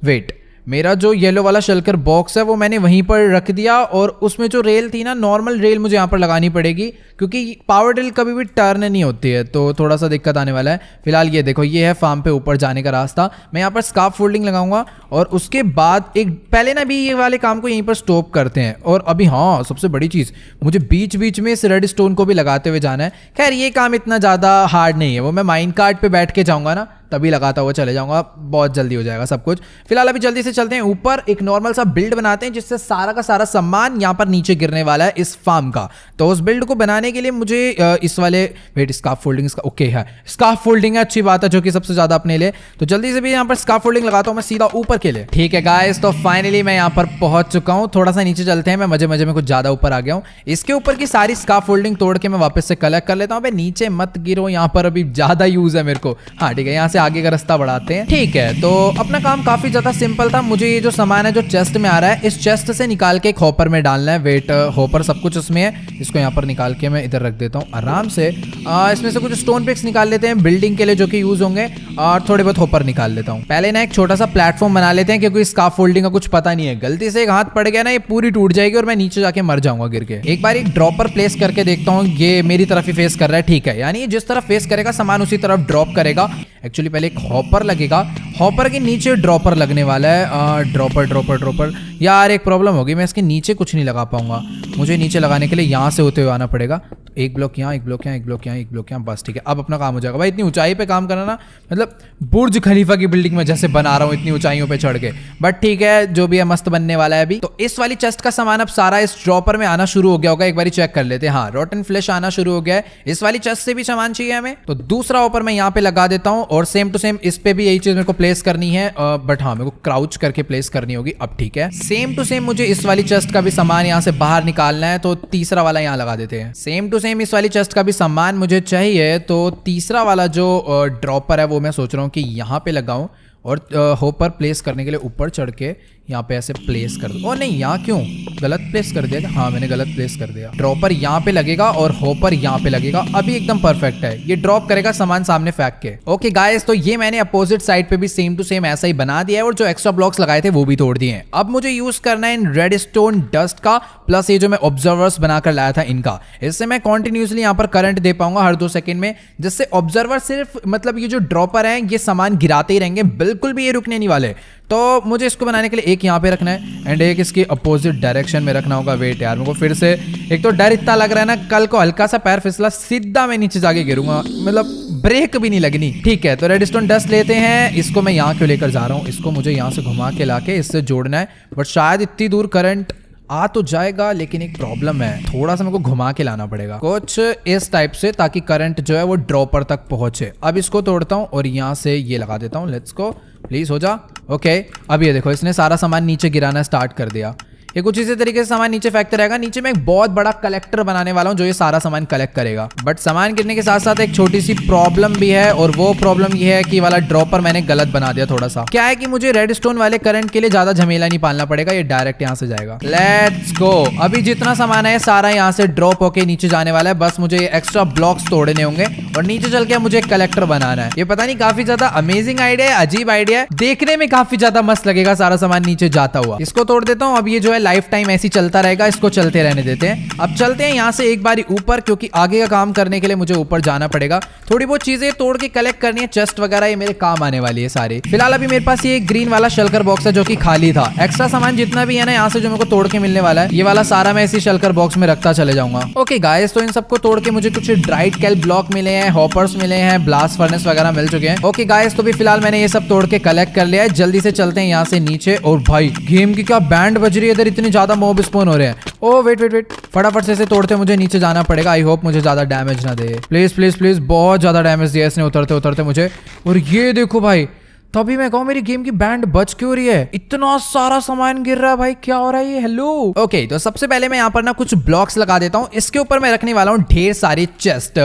Speaker 1: वेट, मेरा जो येलो वाला शलकर बॉक्स है वो मैंने वहीं पर रख दिया, और उसमें जो रेल थी ना, नॉर्मल रेल मुझे यहाँ पर लगानी पड़ेगी क्योंकि पावर ड्रिल कभी भी टर्न नहीं होती है, तो थोड़ा सा दिक्कत आने वाला है। फिलहाल ये देखो ये है फार्म पे ऊपर जाने का रास्ता। मैं यहाँ पर स्कार्फ फोल्डिंग लगाऊंगा और उसके बाद एक पहले ना भी ये वाले काम को यहीं पर स्टॉप करते हैं। और अभी हाँ सबसे बड़ी चीज़, मुझे बीच बीच में इस रेड स्टोन को भी लगाते हुए जाना है। खैर ये काम इतना ज़्यादा हार्ड नहीं है, वो मैं माइन कार्ट पे बैठ के जाऊँगा ना तभी लगाता हुआ चले जाऊंगा, बहुत जल्दी हो जाएगा सब कुछ। फिलहाल अभी जल्दी से चलते हैं ऊपर, एक नॉर्मल सा बिल्ड बनाते हैं जिससे सारा का सारा सामान यहाँ पर नीचे गिरने वाला है इस फार्म का। तो उस बिल्ड को बनाने के लिए मुझे इस वाले, वेट, स्कार्फ फोल्डिंग, इसका ओके है, स्कार्फ फोल्डिंग है, अच्छी बात है, जो कि सबसे ज्यादा अपने लिए। तो जल्दी से भी यहाँ पर स्कार्फ फोल्डिंग लगाता हूँ मैं सीधा ऊपर के लिए। ठीक है गाइस, तो फाइनली मैं यहाँ पर पहुंच चुका हूँ। थोड़ा सा नीचे चलते हैं, मैं मजे मजे में कुछ ज्यादा ऊपर आ गया हूँ। इसके ऊपर की सारी स्कार्फ फोल्डिंग तोड़ के मैं वापस से कलेक्ट कर लेता हूँ। नीचे मत गिरो, यहाँ पर अभी ज्यादा यूज है मेरे को। हाँ ठीक है, यहाँ से आगे का रास्ता बढ़ाते हैं। ठीक है, तो अपना काम काफी ज्यादा सिंपल था। मुझे ये जो सामान है जो चेस्ट में आ रहा है, इस चेस्ट से निकाल के एक हॉपर में डालना है। वेट, हॉपर सब कुछ उसमें है, इसको यहाँ पर निकाल के मैं इधर रख देता हूँ आराम से। इसमें से कुछ स्टोन पिक्स निकाल लेते हैं बिल्डिंग के लिए जो कि यूज होंगे, और थोड़े बहुत हॉपर निकाल लेता हूँ। पहले ना एक छोटा सा प्लेटफॉर्म बना लेते हैं क्योंकि स्कार्फ फोल्डिंग का कुछ पता नहीं है, गलती से एक हाथ पड़ गया ना ये पूरी टूट जाएगी और मैं नीचे जाके मर जाऊंगा गिर के। एक बार एक ड्रॉपर प्लेस करके देखता हूँ, ये मेरी तरफ ही फेस कर रहा है। ठीक है, यानी जिस तरफ फेस करेगा सामान उसी तरफ ड्रॉप करेगा। एक्चुअली पहले एक हॉपर लगेगा, हॉपर के नीचे ड्रॉपर लगने वाला है। ड्रॉपर ड्रॉपर ड्रॉपर, यार एक प्रॉब्लम होगी, मैं इसके नीचे कुछ नहीं लगा पाऊंगा। मुझे नीचे लगाने के लिए यहाँ से होते हुए आना पड़ेगा। एक ब्लॉक यहाँ, एक ब्लॉक यहाँ, एक ब्लॉक यहाँ, एक ब्लॉक यहाँ, बस ठीक है, अब अपना काम हो जाएगा। भाई इतनी ऊंचाई पे काम करना ना, मतलब बुर्ज खलीफा की बिल्डिंग में जैसे बना रहा हूँ इतनी ऊंचाइयों पे चढ़ के, बट ठीक है, जो भी है मस्त बनने वाला है अभी। तो इस वाली चेस्ट का सामान अब सारा इस ड्रॉपर में आना शुरू हो गया होगा, एक बार चेक कर लेते हैं। हाँ, रॉटन फ्लैश आना शुरू हो गया है। इस वाली चेस्ट से भी सामान चाहिए हमें, तो दूसरा ऊपर मैं यहाँ पे लगा देता हूँ, और सेम टू सेम इस पे भी यही चीज मेरे को प्लेस करनी है, बट हाँ मेरे को क्राउच करके प्लेस करनी होगी। अब ठीक है, सेम टू सेम मुझे इस वाली चेस्ट का भी सामान यहाँ से बाहर निकालना है, तो तीसरा वाला यहाँ लगा देते हैं। सेम टू सेम इस वाली चेस्ट का भी सामान मुझे चाहिए, तो तीसरा वाला जो ड्रॉपर है वो मैं सोच रहा हूँ कि यहाँ पे लगाऊं, और होपर प्लेस करने के लिए ऊपर चढ़ के यहाँ पे ऐसे प्लेस कर दो। ओ नहीं, यहाँ क्यों गलत प्लेस कर दिया? हाँ मैंने गलत प्लेस कर दिया। ड्रॉपर यहाँ पे लगेगा और होपर यहाँ पे लगेगा। अभी एकदम परफेक्ट है, ये ड्रॉप करेगा सामान सामने फेंक के। ओके गाइस, तो ये मैंने अपोजिट साइड पे भी सेम टू सेम ऐसा ही बना दिया है, और जो एक्स्ट्रा ब्लॉक्स लगाए थे वो भी तोड़ दिए हैं। अब मुझे यूज करना है इन रेड स्टोन डस्ट का, प्लस ये जो मैं ऑब्जर्वर्स बनाकर लाया था इनका। इससे मैं कॉन्टिन्यूसली यहाँ पर करंट दे पाऊंगा हर 2 सेकंड में, जिससे ऑब्जर्वर सिर्फ, मतलब ये जो ड्रॉपर है ये सामान गिराते ही रहेंगे, बिल्कुल भी ये रुकने नहीं वाले। तो मुझे इसको बनाने के लिए एक यहाँ पे रखना है एंड एक इसकी अपोजिट डायरेक्शन में रखना होगा। वेट यार, मेरे को फिर से, एक तो डर इतना लग रहा है ना, कल को हल्का सा पैर फिसला सीधा मैं नीचे जाके गिरूंगा, मतलब ब्रेक भी नहीं लगनी। ठीक है, तो रेडस्टोन डस्ट लेते हैं, इसको मैं यहाँ क्यों लेकर जा रहा हूँ, इसको मुझे यहाँ से घुमा के लाके इससे जोड़ना है, बट शायद इतनी दूर करंट आ तो जाएगा, लेकिन एक प्रॉब्लम है, थोड़ा सा मेरे को घुमा के लाना पड़ेगा कुछ इस टाइप से, ताकि करंट जो है वो ड्रॉपर तक पहुंचे। अब इसको तोड़ता हूँ और यहाँ से ये लगा देता हूँ। लेट्स गो, प्लीज हो जा। ओके, अब ये देखो इसने सारा सामान नीचे गिराना स्टार्ट कर दिया। ये कुछ इसी तरीके से सामान नीचे फेंकते रहेगा। नीचे मैं एक बहुत बड़ा कलेक्टर बनाने वाला हूँ जो ये सारा सामान कलेक्ट करेगा। बट सामान गिरने के साथ साथ एक छोटी सी प्रॉब्लम भी है, और वो प्रॉब्लम ये है कि वाला ड्रॉपर मैंने गलत बना दिया थोड़ा सा। क्या है कि मुझे रेडस्टोन वाले करंट के लिए ज्यादा झमेला नहीं पालना पड़ेगा, ये डायरेक्ट यहाँ से जाएगा। Let's go. अभी जितना सामान है सारा यहाँ से ड्रॉप होके नीचे जाने वाला है। बस मुझे एक्स्ट्रा ब्लॉक्स तोड़ने होंगे और नीचे चल के मुझे कलेक्टर बनाना है। ये पता नहीं काफी ज्यादा अमेजिंग आइडिया है, अजीब आइडिया है, देखने में काफी ज्यादा मस्त लगेगा सारा सामान नीचे जाता हुआ। इसको तोड़ देता हूँ। अब ये जो है लाइफ टाइम ऐसी चलता रहेगा, इसको चलते रहने देते हैं। अब चलते हैं यहाँ से एक बारी ऊपर, क्योंकि आगे का काम करने के लिए मुझे ऊपर जाना पड़ेगा। थोड़ी बहुत चीजें तोड़ के कलेक्ट करनी है, चेस्ट वगैरह, ये मेरे काम आने वाली है सारी। फिलहाल अभी मेरे पास ये ग्रीन वाला शल्कर बॉक्स है जो कि खाली था। एक्स्ट्रा सामान जितना भी है ना यहाँ से जो मेरे को तोड़ के मिलने वाला है, ये वाला सारा मैं इसी शल्कर बॉक्स में रखता चले जाऊंगा। ओके गाइस, तो इन सबको तोड़ के मुझे कुछ ड्राइड कैल ब्लॉक मिले हैं, हॉपर्स मिले हैं, ब्लास्ट फर्नेस वगैरह मिल चुके हैं। ओके गाइस, तो भी फिलहाल मैंने ये सब तोड़ के कलेक्ट कर लिया है। जल्दी से चलते हैं यहाँ से नीचे। और भाई गेम की क्या बैंड बज रही है इधर, इतनी ज्यादा मॉब स्पॉन हो रहे हैं। ओ वेट वेट वेट, फटाफट से तोड़ते मुझे नीचे जाना पड़ेगा। आई होप मुझे ज्यादा डैमेज ना दे। प्लीज प्लीज प्लीज, बहुत ज्यादा डैमेज दिया इसने उतरते उतरते मुझे। और ये देखो भाई, तभी मैं कहूँ मेरी गेम की बैंड बच क्यों रही है, इतना सारा सामान गिर रहा है भाई, क्या हो रहा है ये। हेलो। ओके, तो सबसे पहले मैं यहाँ पर ना कुछ ब्लॉक्स लगा देता हूँ। इसके ऊपर मैं रखने वाला हूँ ढेर सारी चेस्ट,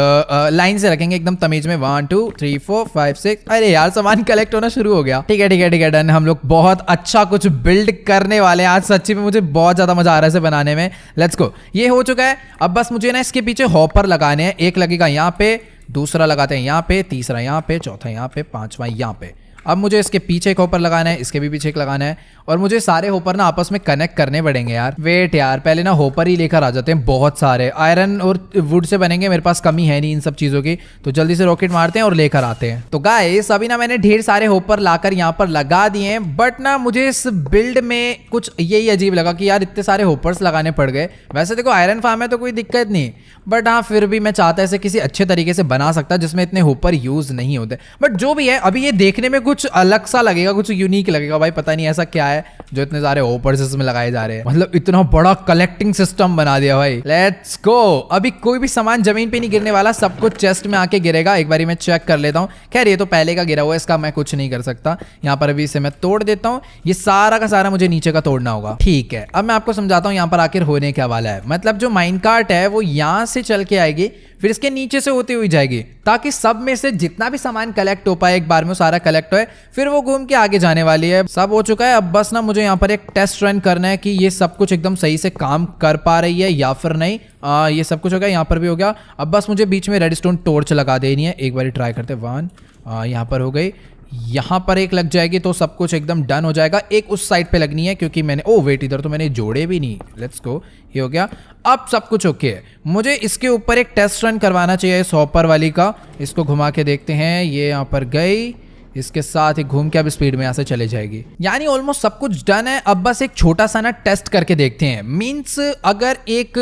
Speaker 1: लाइन से रखेंगे एकदम तमीज में। 1 2 3 4 5 6। अरे यार, सामान कलेक्ट होना शुरू हो गया। ठीक है ठीक है ठीक है, डन। हम लोग बहुत अच्छा कुछ बिल्ड करने वाले हैं आज। सच्ची में मुझे बहुत ज्यादा मजा आ रहा है इसे बनाने में। Let's go. ये हो चुका है। अब बस मुझे ना इसके पीछे हॉपर लगाने हैं। एक लगेगा यहाँ पे, दूसरा लगाते हैं यहाँ पे, तीसरा यहाँ पे, चौथा यहाँ पे, पांचवा यहाँ पे। अब मुझे इसके पीछे एक होपर लगाना है, इसके भी पीछे एक लगाना है, और मुझे सारे होपर ना आपस में कनेक्ट करने पड़ेंगे यार। वेट यार, पहले ना होपर ही लेकर आ जाते हैं। बहुत सारे आयरन और वुड से बनेंगे, मेरे पास कमी है नहीं इन सब चीजों की। तो जल्दी से रॉकेट मारते हैं और लेकर आते हैं। तो गाइस, अभी ना मैंने ढेर सारे होपर लाकर यहाँ पर लगा दिए हैं। बट ना मुझे इस बिल्ड में कुछ यही अजीब लगा कि यार इतने सारे होपर्स लगाने पड़ गए। वैसे देखो आयरन फार्म है तो कोई दिक्कत नहीं, बट हाँ फिर भी मैं चाहता इसे किसी अच्छे तरीके से बना सकता जिसमें इतने होपर यूज नहीं होते। बट जो भी है, अभी ये देखने में कुछ अलग सा लगेगा, कुछ यूनिक लगेगा भाई। पता नहीं ऐसा क्या है जो इतने सारे होपर्स इसमें लगाए जा रहे हैं। मतलब इतना बड़ा कलेक्टिंग सिस्टम बना दिया भाई। Let's go. अभी कोई भी सामान जमीन पे नहीं गिरने वाला, सब कुछ चेस्ट में आके गिरेगा। एक बारी मैं चेक कर लेता हूँ। खैर ये तो पहले का गिरा हुआ है, इसका मैं कुछ नहीं कर सकता। यहाँ पर अभी इसे मैं तोड़ देता हूँ। ये सारा का सारा मुझे नीचे का तोड़ना होगा। ठीक है, अब मैं आपको समझाता हूँ यहाँ पर आखिर होने क्या वाला है। मतलब जो माइन कार्ट है वो यहाँ से चल के आएगी, फिर इसके नीचे से होती हुई जाएगी, ताकि सब में से जितना भी सामान कलेक्ट हो पाए एक बार में सारा कलेक्ट होए। फिर वो घूम के आगे जाने वाली है। सब हो चुका है। अब बस ना मुझे यहाँ पर एक टेस्ट रन करना है कि ये सब कुछ एकदम सही से काम कर पा रही है या फिर नहीं। ये सब कुछ हो गया, यहाँ पर भी हो गया। अब बस मुझे बीच में रेडस्टोन टॉर्च लगा देनी है। एक बार ट्राई करते। 1 यहाँ पर हो गई, यहाँ पर एक लग जाएगी तो सब कुछ एकदम डन हो जाएगा। एक उस साइड पे लगनी है क्योंकि मैंने, ओ वेट, इधर तो मैंने जोड़े भी नहीं। लेट्स गो, ये हो गया। अब सब कुछ ओके है। मुझे इसके ऊपर एक टेस्ट रन करवाना चाहिए इस हॉपर वाली का। इसको घुमा के देखते हैं। ये यहाँ पर गई, इसके साथ ही घूम के अब स्पीड में यहाँ से चले जाएगी। यानी ऑलमोस्ट सब कुछ डन है। अब बस एक छोटा सा ना टेस्ट करके देखते हैं। मीन्स अगर एक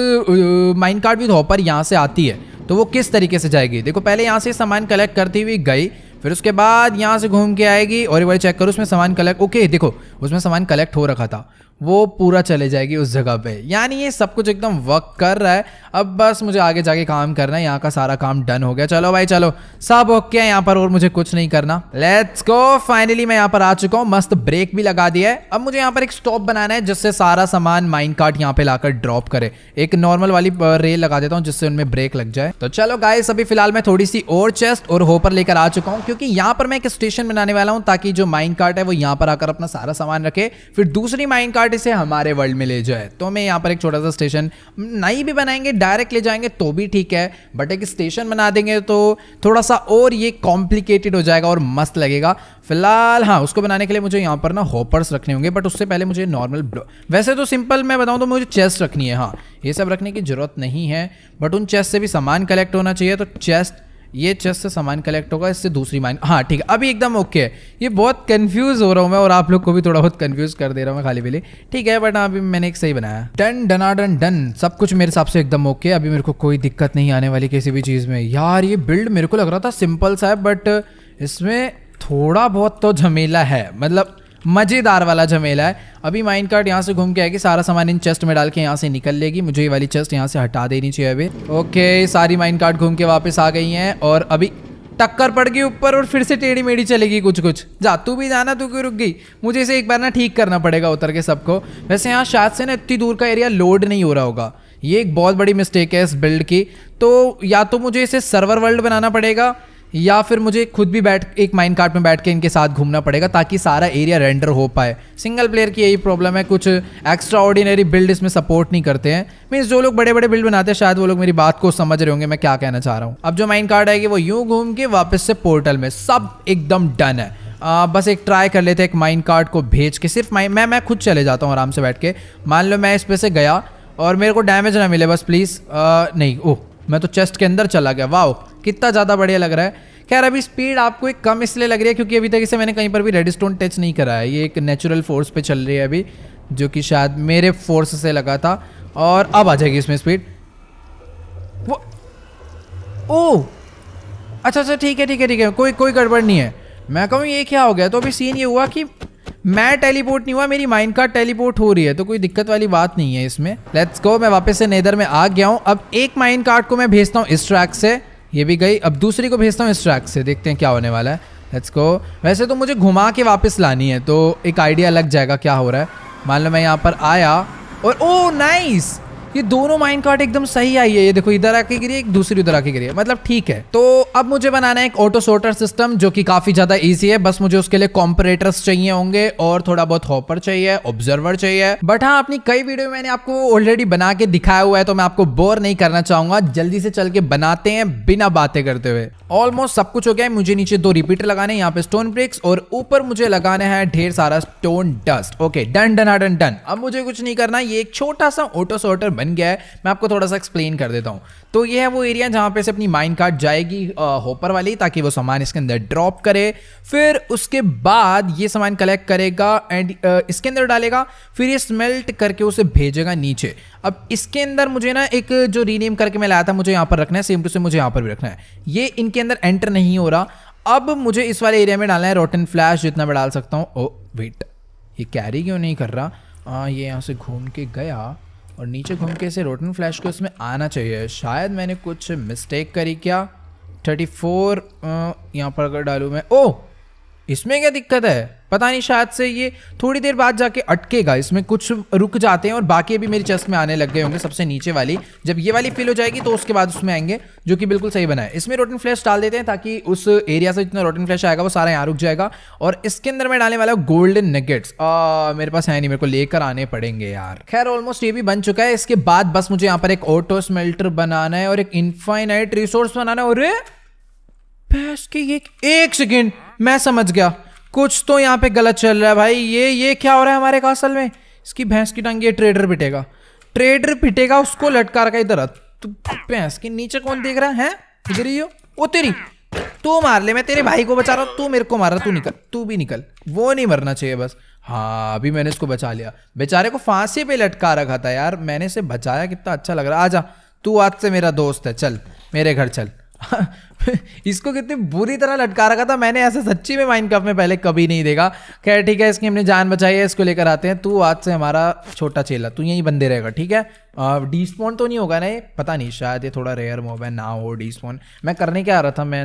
Speaker 1: माइन कार्ट विद हॉपर यहाँ से आती है तो वो किस तरीके से जाएगी। देखो पहले यहाँ से सामान कलेक्ट करती हुई गई, फिर उसके बाद यहाँ से घूम के आएगी और एक बार चेक करो उसमें सामान कलेक्ट, ओके देखो उसमें सामान कलेक्ट हो रखा था, वो पूरा चले जाएगी उस जगह पे। यानी ये सब कुछ एकदम वर्क कर रहा है। अब बस मुझे आगे जाके काम करना है। यहाँ का सारा काम डन हो गया। चलो भाई चलो, सब ओके है यहाँ पर और मुझे कुछ नहीं करना। Let's go. फाइनली मैं यहाँ पर आ चुका हूँ। मस्त ब्रेक भी लगा दिया है। अब मुझे यहाँ पर एक स्टॉप बनाना है जिससे सारा सामान माइन कार्ट यहाँ पे लाकर ड्रॉप करे। एक नॉर्मल वाली रेल लगा देता हूँ जिससे उनमें ब्रेक लग जाए। तो चलो गाइस, अभी फिलहाल मैं थोड़ी सी और चेस्ट और होपर लेकर आ चुका हूँ, क्योंकि यहाँ पर मैं एक स्टेशन बनाने वाला हूँ ताकि जो माइन कार्ट है वो यहाँ पर आकर अपना सारा सामान रखे, फिर दूसरी माइन कार्ट इसे हमारे वर्ल्ड में ले जाए। तो मैं यहाँ पर एक छोटा सा स्टेशन नहीं भी बनाएंगे, डायरेक्ट ले जाएंगे तो भी ठीक है, बट एक स्टेशन बना देंगे तो थोड़ा सा और ये कॉम्प्लिकेटेड हो जाएगा और मस्त लगेगा। फिलहाल हाँ, उसको बनाने के लिए मुझे यहाँ पर ना हॉपर्स रखने होंगे, बट उससे पहले मुझे नॉर्मल, वैसे तो सिंपल मैं बताऊँ तो मुझे चेस्ट रखनी है। हाँ, ये सब रखने की जरूरत नहीं है, बट उन चेस्ट से भी सामान कलेक्ट होना चाहिए। तो चेस्ट, ये चेस्ट से सामान कलेक्ट होगा, इससे दूसरी माइन, हाँ ठीक है, अभी एकदम ओके है। ये बहुत कंफ्यूज हो रहा हूँ मैं और आप लोग को भी थोड़ा बहुत कंफ्यूज कर दे रहा हूँ मैं खाली पीली, ठीक है, बट अभी मैंने एक सही बनाया। डन डना डन डन, सब कुछ मेरे हिसाब से एकदम ओके। अभी मेरे को कोई दिक्कत नहीं आने वाली किसी भी चीज़ में। यार ये बिल्ड मेरे को लग रहा था सिंपल सा है, बट इसमें थोड़ा बहुत तो झमेला है, मतलब मजेदार वाला झमेला है। अभी माइन कार्ट यहाँ से घूम के आएगी, सारा सामान इन चेस्ट में डाल के यहाँ से निकल लेगी। मुझे ये वाली चेस्ट यहाँ से हटा देनी चाहिए अभी। ओके, सारी माइन कार्ट घूम के वापस आ गई हैं और अभी टक्कर पड़ गई ऊपर और फिर से टेढ़ी मेढ़ी चलेगी कुछ कुछ। जा तू भी जाना, तू क्यों रुक गई? मुझे इसे एक बार ना ठीक करना पड़ेगा उतर के सबको। वैसे यहाँ शायद से ना इतनी दूर का एरिया लोड नहीं हो रहा होगा, ये एक बहुत बड़ी मिस्टेक है इस बिल्ड की। तो या तो मुझे इसे सर्वर वर्ल्ड बनाना पड़ेगा या फिर मुझे खुद भी एक माइन कार्ट में बैठ के इनके साथ घूमना पड़ेगा ताकि सारा एरिया रेंडर हो पाए। सिंगल प्लेयर की यही प्रॉब्लम है, कुछ एक्स्ट्रा ऑर्डिनरी बिल्ड इसमें सपोर्ट नहीं करते हैं। मीन्स जो लोग बड़े बड़े बिल्ड बनाते हैं शायद वो लोग मेरी बात को समझ रहे होंगे मैं क्या कहना चाह रहा हूँ। अब जो माइन कार्ट आएगी वो यूं घूम के वापस से पोर्टल में, सब एकदम डन है। बस एक ट्राई कर लेते हैं एक माइन कार्ट को भेज के, सिर्फ मैं खुद चले जाता हूँ आराम से बैठ के। मान लो मैं इस पे से गया और मेरे को डैमेज ना मिले बस प्लीज़। नहीं, ओह मैं तो चेस्ट के अंदर चला गया। वाह कितना ज़्यादा बढ़िया लग रहा है। खैर अभी स्पीड आपको एक कम इसलिए लग रही है क्योंकि अभी तक इसे मैंने कहीं पर भी रेडस्टोन टच नहीं करा है। ये एक नेचुरल फोर्स पे चल रही है अभी, जो कि शायद मेरे फोर्स से लगा था। और अब आ जाएगी इसमें स्पीड। वो ओह अच्छा ठीक है, कोई गड़बड़ नहीं है। मैं कहूँ ये क्या हो गया? तो अभी सीन ये हुआ कि मैं टेलीपोर्ट नहीं हुआ, मेरी माइन कार्ट टेलीपोर्ट हो रही है, तो कोई दिक्कत वाली बात नहीं है इसमें। लेट्स गो, मैं वापस से नेदर में आ गया हूँ। अब एक माइन कार्ट को मैं भेजता हूँ इस ट्रैक से, ये भी गई। अब दूसरी को भेजता हूँ इस ट्रैक से, देखते हैं क्या होने वाला है। Let's go. वैसे तो मुझे घुमा के वापस लानी है तो एक आइडिया लग जाएगा क्या हो रहा है। मान लो मैं यहाँ पर आया और ओह नाइस, ये दोनों माइन कार्ट एकदम सही आई है। ये देखो इधर आके गिरी, एक दूसरी उधर आके गिरी है, मतलब ठीक है। तो अब मुझे बनाना है एक ऑटो सोर्टर सिस्टम जो कि काफी ज्यादा इजी है। बस मुझे उसके लिए कॉम्परेटर्स चाहिए होंगे और थोड़ा बहुत हॉपर चाहिए, ऑब्जर्वर चाहिए। बट हाँ, अपनी कई वीडियो मैंने आपको ऑलरेडी बना के दिखाया हुआ है तो मैं आपको बोर नहीं करना चाहूंगा। जल्दी से चल के बनाते हैं बिना बातें करते हुए। ऑलमोस्ट सब कुछ हो गया है। मुझे नीचे 2 रिपीटर लगाने हैं, यहाँ पे स्टोन ब्रिक्स, और ऊपर मुझे लगाने हैं ढेर सारा स्टोन डस्ट। Okay done. अब मुझे कुछ नहीं करना, ये एक छोटा सा ऑटो सोर्टर बन गया है। मैं आपको थोड़ा सा एक्सप्लेन कर देता हूँ। तो ये है वो एरिया जहाँ पे से अपनी माइन कार्ट जाएगी होपर वाली, ताकि वो सामान इसके अंदर ड्रॉप करे। फिर उसके बाद ये सामान कलेक्ट करेगा एंड इसके अंदर डालेगा, फिर ये स्मेल्ट करके उसे भेजेगा नीचे। अब इसके अंदर मुझे ना एक जो रीनेम करके मैं लाया था मुझे यहाँ पर रखना है, सेम टू सेम मुझे यहाँ पर भी रखना है। ये इनके अंदर एंटर नहीं हो रहा। अब मुझे इस वाले एरिया में डालना है रोटन फ्लैश, जितना मैं डाल सकता हूँ। ओ वेट, ये कैरी क्यों नहीं कर रहा? ये यहाँ से घूम के गया और नीचे घूम के इसे रोटन फ्लैश को इसमें आना चाहिए। शायद मैंने कुछ मिस्टेक करी क्या? 34 यहाँ पर अगर डालूँ मैं, ओह इसमें क्या दिक्कत है पता नहीं, शायद से ये थोड़ी देर बाद जाके अटकेगा। इसमें कुछ रुक जाते हैं और बाकी अभी मेरी चेस्ट में आने लग गए होंगे सबसे नीचे वाली। जब ये वाली फिल हो जाएगी तो उसके बाद उसमें आएंगे, जो कि बिल्कुल सही बना है। इसमें रोटन फ्लैश डाल देते हैं ताकि उस एरिया से जितना रोटन फ्लैश आएगा वो सारा यहाँ रुक जाएगा। और इसके अंदर मैं डालने वाला हूँ गोल्डन नगेट्स। मेरे पास है नहीं, मेरे को लेकर आने पड़ेंगे यार। खैर ऑलमोस्ट ये भी बन चुका है। इसके बाद बस मुझे यहाँ पर एक ऑटो स्मेल्टर बनाना है और एक इनफाइनाइट रिसोर्स बनाना है। अरे भैंस की, ये एक सेकेंड, मैं समझ गया कुछ तो यहाँ पे गलत चल रहा है भाई। ये क्या हो रहा है हमारे कासल में? इसकी भैंस की टांग, ये ट्रेडर पिटेगा, उसको लटका रखा इधर। तू भैंस के नीचे कौन देख रहा है? इधर ही हो। ओ तेरी, तू मार ले, मैं तेरे भाई को बचा रहा हूँ, तू मेरे को मार रहा। तू निकल, तू भी निकल। वो नहीं मरना चाहिए बस। हाँ अभी मैंने इसको बचा लिया। बेचारे को फांसी पे लटका रखा था यार, मैंने इसे बचाया, कितना अच्छा लग रहा है। आजा तू आज से मेरा दोस्त है, चल मेरे घर चल। इसको कितनी बुरी तरह लटका रखा था मैंने, ऐसा सच्ची में माइनक्राफ्ट में पहले कभी नहीं देखा। खैर ठीक है, इसकी हमने जान बचाई है, इसको लेकर आते हैं। तू आज से हमारा छोटा चेला, तू यहीं बंदे रहेगा, ठीक है? डीस्पॉन तो नहीं होगा ना ये? पता नहीं, शायद ये थोड़ा रेयर मॉब है, ना हो डीस्पॉन। मैं करने क्या आ रहा था? मैं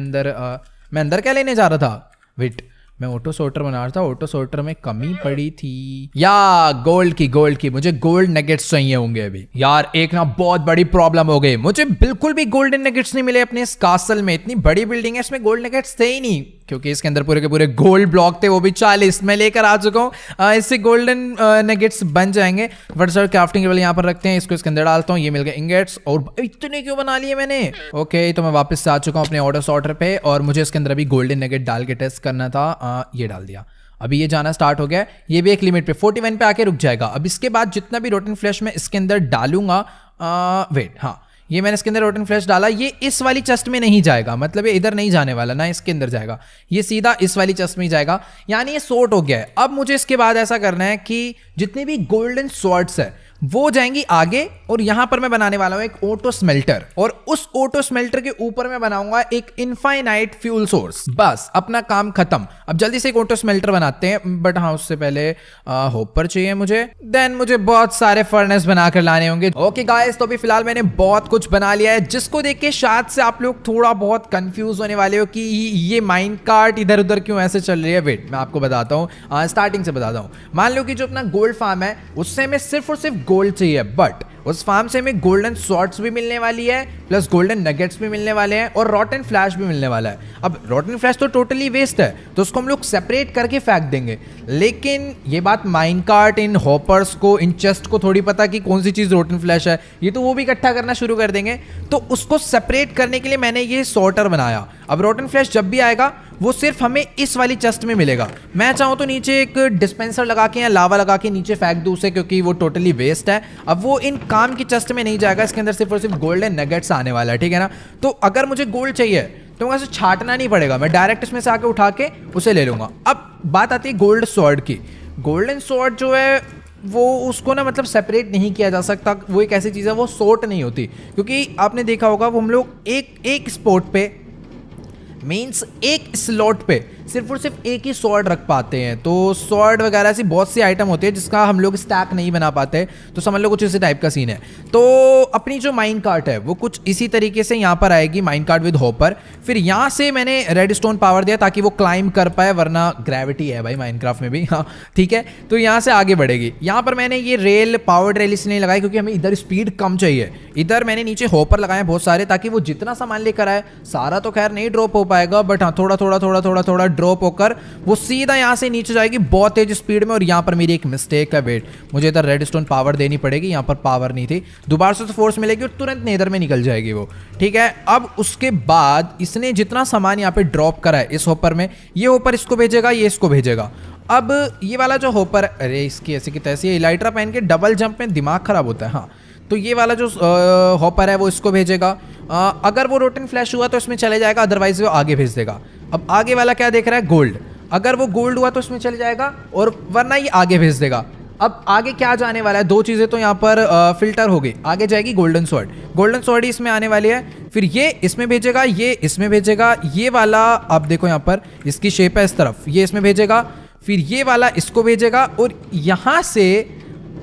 Speaker 1: अंदर क्या लेने जा रहा था? वेट, मैं ऑटो सोर्टर बना रहा था, ऑटो सोर्टर में कमी पड़ी थी या गोल्ड की। मुझे गोल्ड नगेट्स चाहिए होंगे अभी यार। एक ना बहुत बड़ी प्रॉब्लम हो गई, मुझे बिल्कुल भी गोल्डन नगेट्स नहीं मिले अपने इस कासल में। इतनी बड़ी बिल्डिंग है, इसमें गोल्ड नगेट्स थे ही नहीं, क्योंकि इसके अंदर पूरे के पूरे गोल्ड ब्लॉक थे, वो भी 40 मैं लेकर आ चुका हूँ। इससे गोल्डन नगेट्स बन जाएंगे। वर्टिकल क्राफ्टिंग टेबल यहाँ पर रखते हैं, इसको इसके अंदर डालता हूँ। ये मिल गए इंगेट्स, और इतने क्यों बना लिए मैंने? ओके, तो मैं वापस से आ चुका हूँ अपने ऑटो सॉर्टर पे, और मुझे इसके अंदर अभी गोल्डन नगेट डाल के टेस्ट करना था। ये डाल दिया, अभी ये जाना स्टार्ट हो गया। ये भी एक लिमिट पे 41 पे आके रुक जाएगा। अब इसके बाद जितना भी रोटन फ्लैश मैं इसके अंदर डालूंगा, वेट, हाँ ये मैंने इसके अंदर रोटन फ्लैश डाला, ये इस वाली चेस्ट में नहीं जाएगा, मतलब ये इधर नहीं जाने वाला ना, इसके अंदर जाएगा, ये सीधा इस वाली चेस्ट में ही जाएगा। यानी ये सॉर्ट हो गया है। अब मुझे इसके बाद ऐसा करना है कि जितने भी गोल्डन स्वॉर्ड्स है वो जाएंगी आगे, और यहां पर मैं बनाने वाला हूं एक ऑटो स्मेल्टर, और उस ऑटो स्मेल्टर के ऊपर मैं बनाऊंगा एक इनफाइनाइट फ्यूल सोर्स। बस अपना काम खत्म। अब जल्दी से एक ऑटो स्मेल्टर बनाते हैं, बट हाँ उससे पहले होपर चाहिए मुझे, देन मुझे बहुत सारे फर्नेस बनाकर लाने होंगे। ओके गाइस, तो अभी फिलहाल मैंने बहुत कुछ बना लिया है, जिसको देख के शायद से आप लोग थोड़ा बहुत कंफ्यूज होने वाले हो कि ये माइन कार्ट इधर उधर क्यों ऐसे चल रही है। वेट, मैं आपको बताता हूँ, स्टार्टिंग से बताता हूँ। मान लो कि जो अपना गोल्ड फार्म है उससे हमें सिर्फ और सिर्फ गोल्ड चाहिए, बट उस फार्म से हमें गोल्डन स्वॉर्ड्स भी मिलने वाली है, प्लस गोल्डन नगेट्स भी मिलने वाले हैं, और रॉटन फ्लैश भी मिलने वाला है। अब रॉटन फ्लैश तो टोटली वेस्ट है, तो उसको हम लोग सेपरेट करके फेंक देंगे। लेकिन ये बात माइन कार्ट इन हॉपर्स को, इन चेस्ट को थोड़ी पता कि कौन सी चीज रॉटन फ्लैश है, ये तो वो भी इकट्ठा करना शुरू कर देंगे। तो उसको सेपरेट करने के लिए मैंने ये सॉर्टर बनाया। अब रॉटन फ्लैश जब भी आएगा वो सिर्फ हमें इस वाली चेस्ट में मिलेगा। मैं चाहूँ तो नीचे एक डिस्पेंसर लगा के या लावा लगा के नीचे फेंक दूँ उसे, क्योंकि वो टोटली वेस्ट है। अब वो इन काम की चेस्ट में नहीं जाएगा, इसके अंदर सिर्फ और सिर्फ गोल्डन नगेट्स आने वाला है, ठीक है ना। तो अगर मुझे गोल्ड चाहिए तो मुझे छाटना नहीं पड़ेगा, मैं डायरेक्ट इसमें से आके उठा के उसे ले लूँगा। अब बात आती है गोल्ड स्वॉर्ड की। गोल्डन स्वॉर्ड जो है वो उसको ना मतलब सेपरेट नहीं किया जा सकता, वो एक ऐसी चीज़ है वो सॉर्ट नहीं होती, क्योंकि आपने देखा होगा वो हम लोग एक स्पॉट पे मीन्स एक स्लॉट पे सिर्फ और सिर्फ एक ही स्वॉर्ड रख पाते हैं। तो स्वॉर्ड वगैरह ऐसी बहुत सी आइटम होती है जिसका हम लोग स्टैक नहीं बना पाते, तो समझ लो कुछ इसी टाइप का सीन है। तो अपनी जो माइन कार्ट है वो कुछ इसी तरीके से यहाँ पर आएगी, माइन कार्ट विद हॉपर। फिर यहाँ से मैंने रेड स्टोन पावर दिया ताकि वो क्लाइंब कर पाए, वरना ग्रेविटी है भाई माइनक्राफ्ट में भी, हाँ ठीक है। तो यहाँ से आगे बढ़ेगी। यहाँ पर मैंने ये रेल पावर्ड रेल इसलिए लगाई क्योंकि हमें इधर स्पीड कम चाहिए। इधर मैंने नीचे हॉपर लगाए बहुत सारे, ताकि वो जितना सामान लेकर आए, सारा तो खैर नहीं ड्रॉप हो पाएगा, बट हाँ थोड़ा थोड़ा थोड़ा थोड़ा थोड़ा ड्रॉप होकर वो सीधा यहाँ से नीचे जाएगी बहुत तेज स्पीड में। और यहाँ पर मेरी एक मिस्टेक है, वेट, मुझे इधर रेड स्टोन पावर देनी पड़ेगी, यहाँ पर पावर नहीं थी। दोबारा से फोर्स मिलेगी और तुरंत नेदर में निकल जाएगी वो, ठीक है। अब उसके बाद इसने जितना सामान यहाँ पे ड्रॉप करा है इस हॉपर में, ये हॉपर इसको भेजेगा, ये इसको भेजेगा। अब ये वाला जो हॉपर, अरे इसकी ऐसी की तैसी इलाइट्रा पहन के डबल जंप में दिमाग खराब होता है, हाँ। तो ये वाला जो हॉपर है वो इसको भेजेगा। अगर वो रोटन फ्लैश हुआ तो इसमें चले जाएगा, अदरवाइज वो आगे भेज देगा। अब आगे वाला क्या देख रहा है, गोल्ड, अगर वो गोल्ड हुआ तो इसमें चले जाएगा, और वरना ये आगे भेज देगा। अब आगे क्या जाने वाला है, दो चीज़ें तो यहाँ पर फिल्टर हो गई। आगे जाएगी गोल्डन स्वॉर्ड, गोल्डन स्वॉर्ड ही इसमें आने वाली है। फिर ये इसमें भेजेगा, ये इसमें भेजेगा। ये वाला आप देखो यहाँ पर इसकी शेप है इस तरफ, ये इसमें भेजेगा। फिर ये वाला इसको भेजेगा, और यहाँ से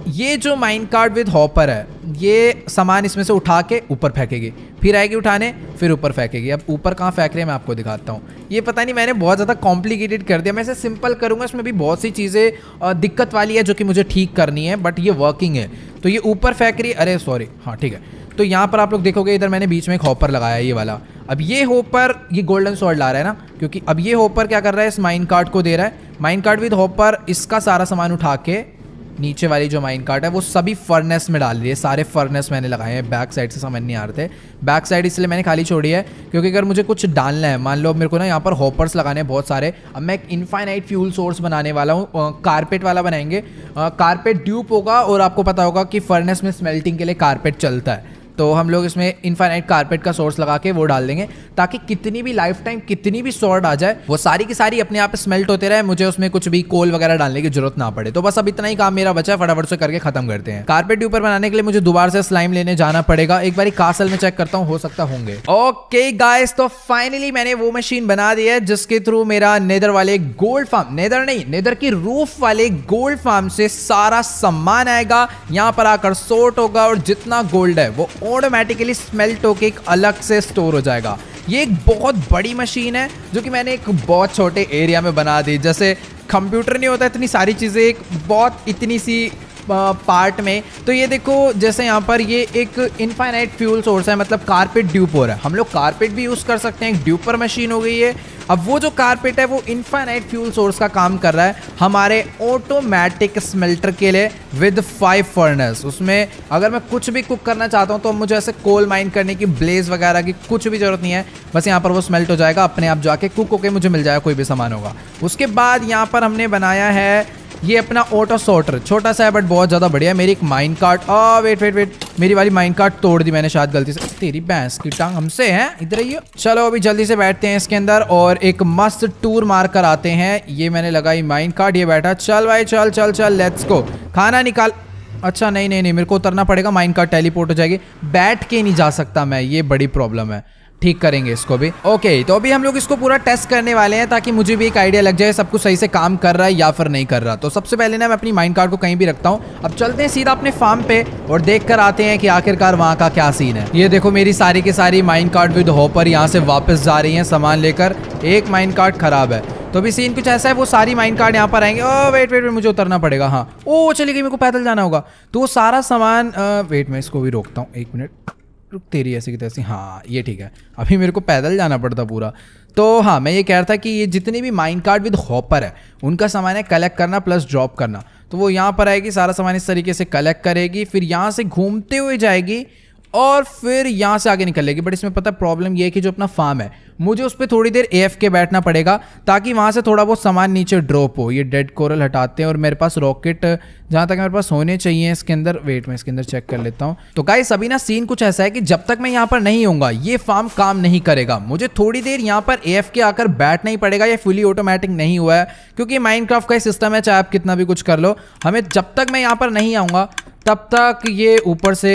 Speaker 1: ये जो माइन कार्ट विद हॉपर है ये सामान इसमें से उठा के ऊपर फेंकेगी, फिर आएगी उठाने, फिर ऊपर फेंकेगी। अब ऊपर कहाँ फेंक रहे हैं मैं आपको दिखाता हूँ। ये पता नहीं मैंने बहुत ज़्यादा कॉम्प्लिकेटेड कर दिया, मैं इसे सिंपल करूँगा। इसमें भी बहुत सी चीज़ें दिक्कत वाली है जो कि मुझे ठीक करनी है, बट ये वर्किंग है। तो ये ऊपर फेंक रही, अरे सॉरी, हाँ ठीक है। तो यहाँ पर आप लोग देखोगे इधर मैंने बीच में एक हॉपर लगाया है, ये वाला। अब ये हॉपर ये गोल्डन स्वॉर्ड ला रहा है ना, क्योंकि अब ये हॉपर क्या कर रहा है, इस माइन कार्ट को दे रहा है। माइन कार्ट विद हॉपर इसका सारा सामान उठा के नीचे वाली जो माइन कार्ट है वो सभी फर्नेस में डाल रही है। सारे फर्नेस मैंने लगाए हैं, बैक साइड से समझ नहीं आ रहे थे। बैक साइड इसलिए मैंने खाली छोड़ी है क्योंकि अगर मुझे कुछ डालना है, मान लो मेरे को ना यहाँ पर हॉपर्स लगाने हैं बहुत सारे। अब मैं एक इनफाइनाइट फ्यूल सोर्स बनाने वाला हूँ, कारपेट वाला बनाएंगे। कारपेट ड्यूप होगा, और आपको पता होगा कि फर्नेस में स्मेल्टिंग के लिए कारपेट चलता है, तो हम लोग इसमें इनफाइनाइट कारपेट का सोर्स लगा के वो डाल देंगे, ताकि कितनी भी लाइफ टाइम कितनी भी स्वॉर्ड आ जाए वो सारी की सारी अपने आप स्मेल्ट होते रहे, मुझे उसमें कुछ भी कोल वगैरह डालने की जरूरत ना पड़े। तो बस अब इतना ही काम मेरा बचा है, फटाफट से करके खत्म करते हैं। कारपेट ऊपर बनाने के लिए मुझे दोबारा से स्लाइम लेने जाना पड़ेगा। एक बार कासल में चेक करता हूँ, हो सकता होंगे। ओके गाइस, तो फाइनली मैंने वो मशीन बना दी है जिसके थ्रू मेरा नेदर वाले गोल्ड फार्म, नेदर नहीं, नेदर की रूफ वाले गोल्ड फार्म से सारा सामान आएगा, यहाँ पर आकर सोर्ट होगा, और जितना गोल्ड है वो ऑटोमेटिकली स्मेल्ट होके एक अलग से स्टोर हो जाएगा। ये एक बहुत बड़ी मशीन है जो कि मैंने एक बहुत छोटे एरिया में बना दी। जैसे कंप्यूटर नहीं होता इतनी सारी चीज़ें एक बहुत इतनी सी पार्ट में। तो ये देखो, जैसे यहाँ पर ये एक इनफाइनाइट फ्यूल सोर्स है, मतलब कारपेट ड्यूपर है। हम लोग कारपेट भी यूज़ कर सकते हैं, एक ड्यूपर मशीन हो गई है। अब वो जो कारपेट है वो इनफाइनाइट फ्यूल सोर्स का काम कर रहा है हमारे ऑटोमेटिक स्मेल्टर के लिए विद 5 फर्नेस। उसमें अगर मैं कुछ भी कुक करना चाहता हूँ तो मुझे ऐसे कोल माइन करने की, ब्लेज वगैरह की कुछ भी जरूरत नहीं है, बस यहाँ पर वो स्मेल्ट हो जाएगा अपने आप, जाके कुक होके मुझे मिल जाएगा कोई भी सामान होगा। उसके बाद यहाँ पर हमने बनाया है ये अपना ऑटो सॉर्टर, छोटा सा है बट बहुत ज़्यादा बढ़िया है। मेरी एक माइन कार्ट, वेट, मेरी वाली माइन कार्ट तोड़ दी मैंने शायद गलती से। तेरी भैंस की टांग हमसे है, इधर आइए। चलो अभी जल्दी से बैठते हैं इसके अंदर और एक मस्त टूर मार कर आते हैं। ये मैंने लगाई माइन कार्ट, ये बैठा। चल भाई चल चल चल, लेट्स गो। खाना निकाल। अच्छा नहीं नहीं नहीं, मेरे को उतरना पड़ेगा, माइन कार्ट टेलीपोर्ट हो जाएगी। बैठ के नहीं जा सकता मैं, ये बड़ी प्रॉब्लम है। ठीक करेंगे इसको भी। ओके तो अभी हम लोग इसको पूरा टेस्ट करने वाले हैं ताकि मुझे भी एक आइडिया लग जाए सब कुछ सही से काम कर रहा है या फिर नहीं कर रहा। तो सबसे पहले ना मैं अपनी माइन कार्ट को कहीं भी रखता हूँ। अब चलते हैं सीधा अपने फार्म पे और देख कर आते हैं कि आखिरकार वहाँ का क्या सीन है। ये देखो मेरी सारी की सारी माइन कार्ट विद हॉपर यहाँ से वापस जा रही है सामान लेकर। एक माइन कार्ट खराब है तो अभी सीन कुछ ऐसा है, वो सारी माइन कार्ड यहाँ पर आएंगे। ओ वेट वेट वेट, मुझे उतरना पड़ेगा। हाँ ओ चली गई, मेरे को पैदल जाना होगा। तो वो सारा सामान वेट मैं इसको भी रोकता हूँ, 1 मिनट रुक, तेरी ऐसी की तैसी। हाँ ये ठीक है, अभी मेरे को पैदल जाना पड़ता पूरा। तो हाँ मैं ये कह रहा था कि ये जितने भी माइन कार्ड विद हॉपर है उनका सामान है कलेक्ट करना प्लस ड्रॉप करना। तो वो यहाँ पर आएगी, सारा सामान इस तरीके से कलेक्ट करेगी, फिर यहाँ से घूमते हुए जाएगी और फिर यहाँ से आगे निकलेगी। बट इसमें पता प्रॉब्लम ये है कि जो अपना फार्म है मुझे उस पर थोड़ी देर AFK बैठना पड़ेगा ताकि वहाँ से थोड़ा बहुत सामान नीचे ड्रॉप हो। ये डेड कोरल हटाते हैं और मेरे पास रॉकेट जहाँ तक मेरे पास होने चाहिए इसके अंदर। वेट मैं इसके अंदर चेक कर लेता हूँ। तो गाइस अभी ना सीन कुछ ऐसा है कि जब तक मैं यहाँ पर नहीं होऊंगा ये फार्म काम नहीं करेगा। मुझे थोड़ी देर यहाँ पर AFK आकर बैठना ही पड़ेगा। ये फुली ऑटोमेटिक नहीं हुआ है क्योंकि माइनक्राफ्ट का सिस्टम है, चाहे आप कितना भी कुछ कर लो, हमें जब तक मैं यहाँ पर नहीं आऊँगा तब तक ये ऊपर से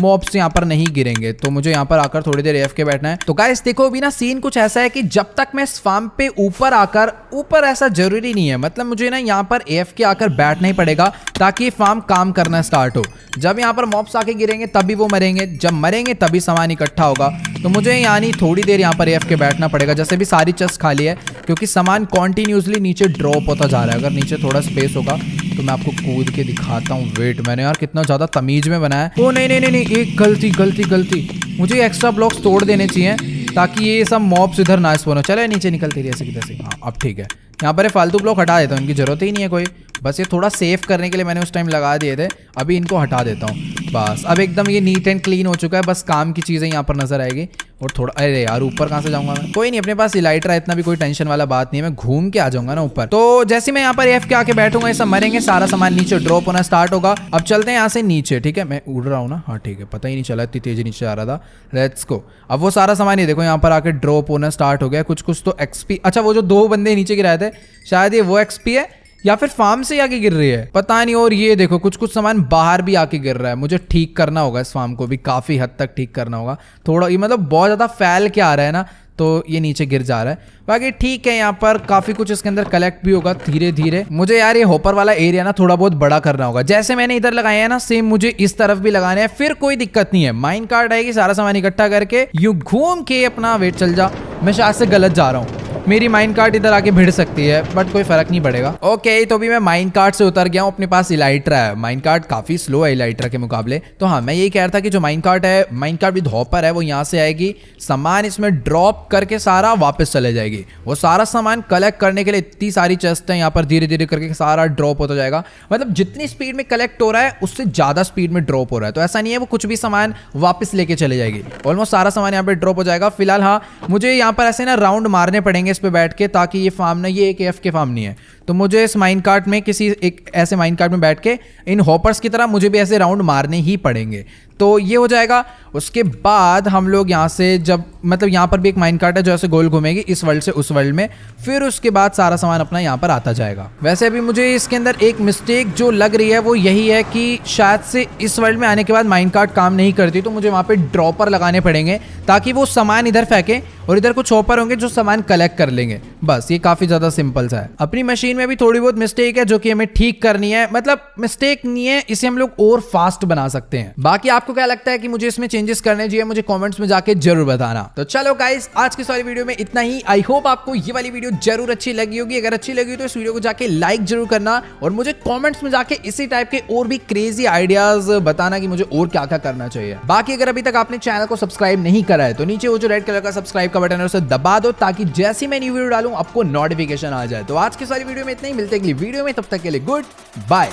Speaker 1: मॉब्स यहाँ पर नहीं गिरेंगे। तो मुझे यहाँ पर आकर थोड़ी देर AFK बैठना है। तो गाइस देखो अभी ना सीन कुछ ऐसा है कि जब तक मैं इस फार्म पे ऊपर आकर, ऊपर ऐसा जरूरी नहीं है, मतलब मुझे ना यहाँ पर AFK आकर बैठना ही पड़ेगा ताकि फार्म काम करना स्टार्ट हो। जब यहाँ पर मॉब्स आके गिरेंगे तभी वो मरेंगे, जब मरेंगे तभी सामान इकट्ठा होगा। तो मुझे यानी थोड़ी देर यहाँ पर AFK बैठना पड़ेगा। जैसे भी सारी चेस्ट खाली है क्योंकि सामान कॉन्टिन्यूसली नीचे ड्रॉप होता जा रहा है। अगर नीचे थोड़ा स्पेस होगा तो मैं आपको कूद के दिखाता हूँ। वेट मैंने यार कितना ज्यादा तमीज में बनाया है। ओ नहीं नहीं नहीं नहीं, एक गलती, मुझे एक्स्ट्रा ब्लॉक्स तोड़ देने चाहिए ताकि ये सब मॉब्स इधर ना स्पॉन हो। चले नीचे निकलती रही ऐसे की तैसे। हाँ अब ठीक है, यहाँ पर फालतू ब्लॉक हटा देता हूँ, इनकी जरूरत ही नहीं है कोई। बस ये थोड़ा सेव करने के लिए मैंने उस टाइम लगा दिए थे, अभी इनको हटा देता हूँ। बस अब एकदम ये नीट एंड क्लीन हो चुका है। बस काम की चीज़ें यहाँ पर नजर आएगी। और थोड़ा अरे यार ऊपर कहाँ से जाऊँगा मैं? कोई नहीं, अपने पास इलाइट्रा है, इतना भी कोई टेंशन वाला बात नहीं है, मैं घूम के आ जाऊँगा ना ऊपर। तो जैसे मैं यहाँ पर AFK आके बैठूंगा ये सब मरेंगे, सारा सामान नीचे ड्रॉप होना स्टार्ट होगा। अब चलते हैं यहाँ से नीचे। ठीक है मैं उड़ रहा हूँ ना? हाँ ठीक है, पता ही नहीं चला इतनी तेजी नीचे आ रहा था। Let's go. अब वो सारा सामान ही देखो यहाँ पर आके ड्रॉप होना स्टार्ट हो गया। कुछ कुछ तो XP, अच्छा वो जो 2 बंदे नीचे गिराए थे शायद ये वो XP है या फिर फार्म से आके गिर रही है, पता नहीं। और ये देखो कुछ कुछ सामान बाहर भी आके गिर रहा है। मुझे ठीक करना होगा इस फार्म को भी, काफी हद तक ठीक करना होगा। थोड़ा ये मतलब बहुत ज्यादा फैल के आ रहा है ना, तो ये नीचे गिर जा रहा है। बाकी ठीक है, यहाँ पर काफी कुछ इसके अंदर कलेक्ट भी होगा धीरे धीरे। मुझे यार ये हॉपर वाला एरिया ना थोड़ा बहुत बड़ा करना होगा। जैसे मैंने इधर लगाया है ना सेम मुझे इस तरफ भी लगाने हैं, फिर कोई दिक्कत नहीं है। माइन कार्ड आएगी, सारा सामान इकट्ठा करके यूं घूम के अपना वेट चल जा। मैं शायद से गलत जा रहा हूँ, मेरी माइन कार्ट इधर आके भिड़ सकती है बट कोई फर्क नहीं पड़ेगा। ओके तो अभी मैं माइन कार्ट से उतर गया हूँ, अपने पास इलाइट्रा है। माइन कार्ट काफी स्लो है इलाइट्रा के मुकाबले। तो हाँ मैं यही कह रहा था कि जो माइन कार्ट है, माइन कार्ट विद हॉपर है, वो यहाँ से आएगी, सामान इसमें ड्रॉप करके सारा वापस चले जाएगी। वो सारा सामान कलेक्ट करने के लिए इतनी सारी चेस्ट है यहाँ पर, धीरे धीरे करके सारा ड्रॉप होता जाएगा। मतलब जितनी स्पीड में कलेक्ट हो रहा है उससे ज्यादा स्पीड में ड्रॉप हो रहा है। तो ऐसा नहीं है वो कुछ भी सामान वापस लेके चले जाएगी। ऑलमोस्ट सारा सामान यहाँ पे ड्रॉप हो जाएगा। फिलहाल हाँ मुझे यहाँ पर ऐसे ना राउंड मारने पड़ेंगे इस पे बैठ के, ताकि ये फार्म ना, ये एक AFK फार्म नहीं है। तो मुझे इस माइन कार्ट में किसी एक ऐसे माइन कार्ट में बैठ के इन हॉपर्स की तरह मुझे भी ऐसे राउंड मारने ही पड़ेंगे। तो ये हो जाएगा। उसके बाद हम लोग यहाँ से जब मतलब यहाँ पर भी एक माइन कार्ट है जो ऐसे गोल घूमेगी इस वर्ल्ड से उस वर्ल्ड में, फिर उसके बाद सारा सामान अपना यहाँ पर आता जाएगा। वैसे अभी मुझे इसके अंदर एक मिस्टेक जो लग रही है वो यही है कि शायद से इस वर्ल्ड में आने के बाद माइन कार्ट काम नहीं करती, तो मुझे वहाँ पे ड्रॉपर लगाने पड़ेंगे ताकि वो सामान इधर फेंके और इधर कुछ हॉपर होंगे जो सामान कलेक्ट कर लेंगे। बस ये काफी ज्यादा सिंपल सा है। अपनी मशीन में भी थोड़ी बहुत मिस्टेक है जो कि हमें ठीक करनी है। मतलब मिस्टेक नहीं है, इसे हम लोग और फास्ट बना सकते हैं। बाकी आपको क्या लगता है कि मुझे इसमें चेंजेस करने चाहिए, मुझे कमेंट्स में जाके जरूर बताना। तो चलो गाइस आज की सारी वीडियो में इतना ही। आई होप आपको ये वाली वीडियो जरूर अच्छी लगी होगी। अगर अच्छी लगी तो इस वीडियो को जाके लाइक जरूर करना और मुझे कमेंट्स में जाके इसी टाइप के और भी क्रेजी आइडियाज बताना कि मुझे और क्या क्या करना चाहिए। बाकी अगर अभी तक आपने चैनल को सब्सक्राइब नहीं करा है तो नीचे वो जो रेड कलर का सब्सक्राइब का बटन है उसे दबा दो ताकि जैसी मैं न्यू वीडियो डालूं आपको नोटिफिकेशन आ जाए। तो आज की सारी वीडियो में इतना ही, मिलते हैं अगली वीडियो में, तब तक के लिए गुड बाय।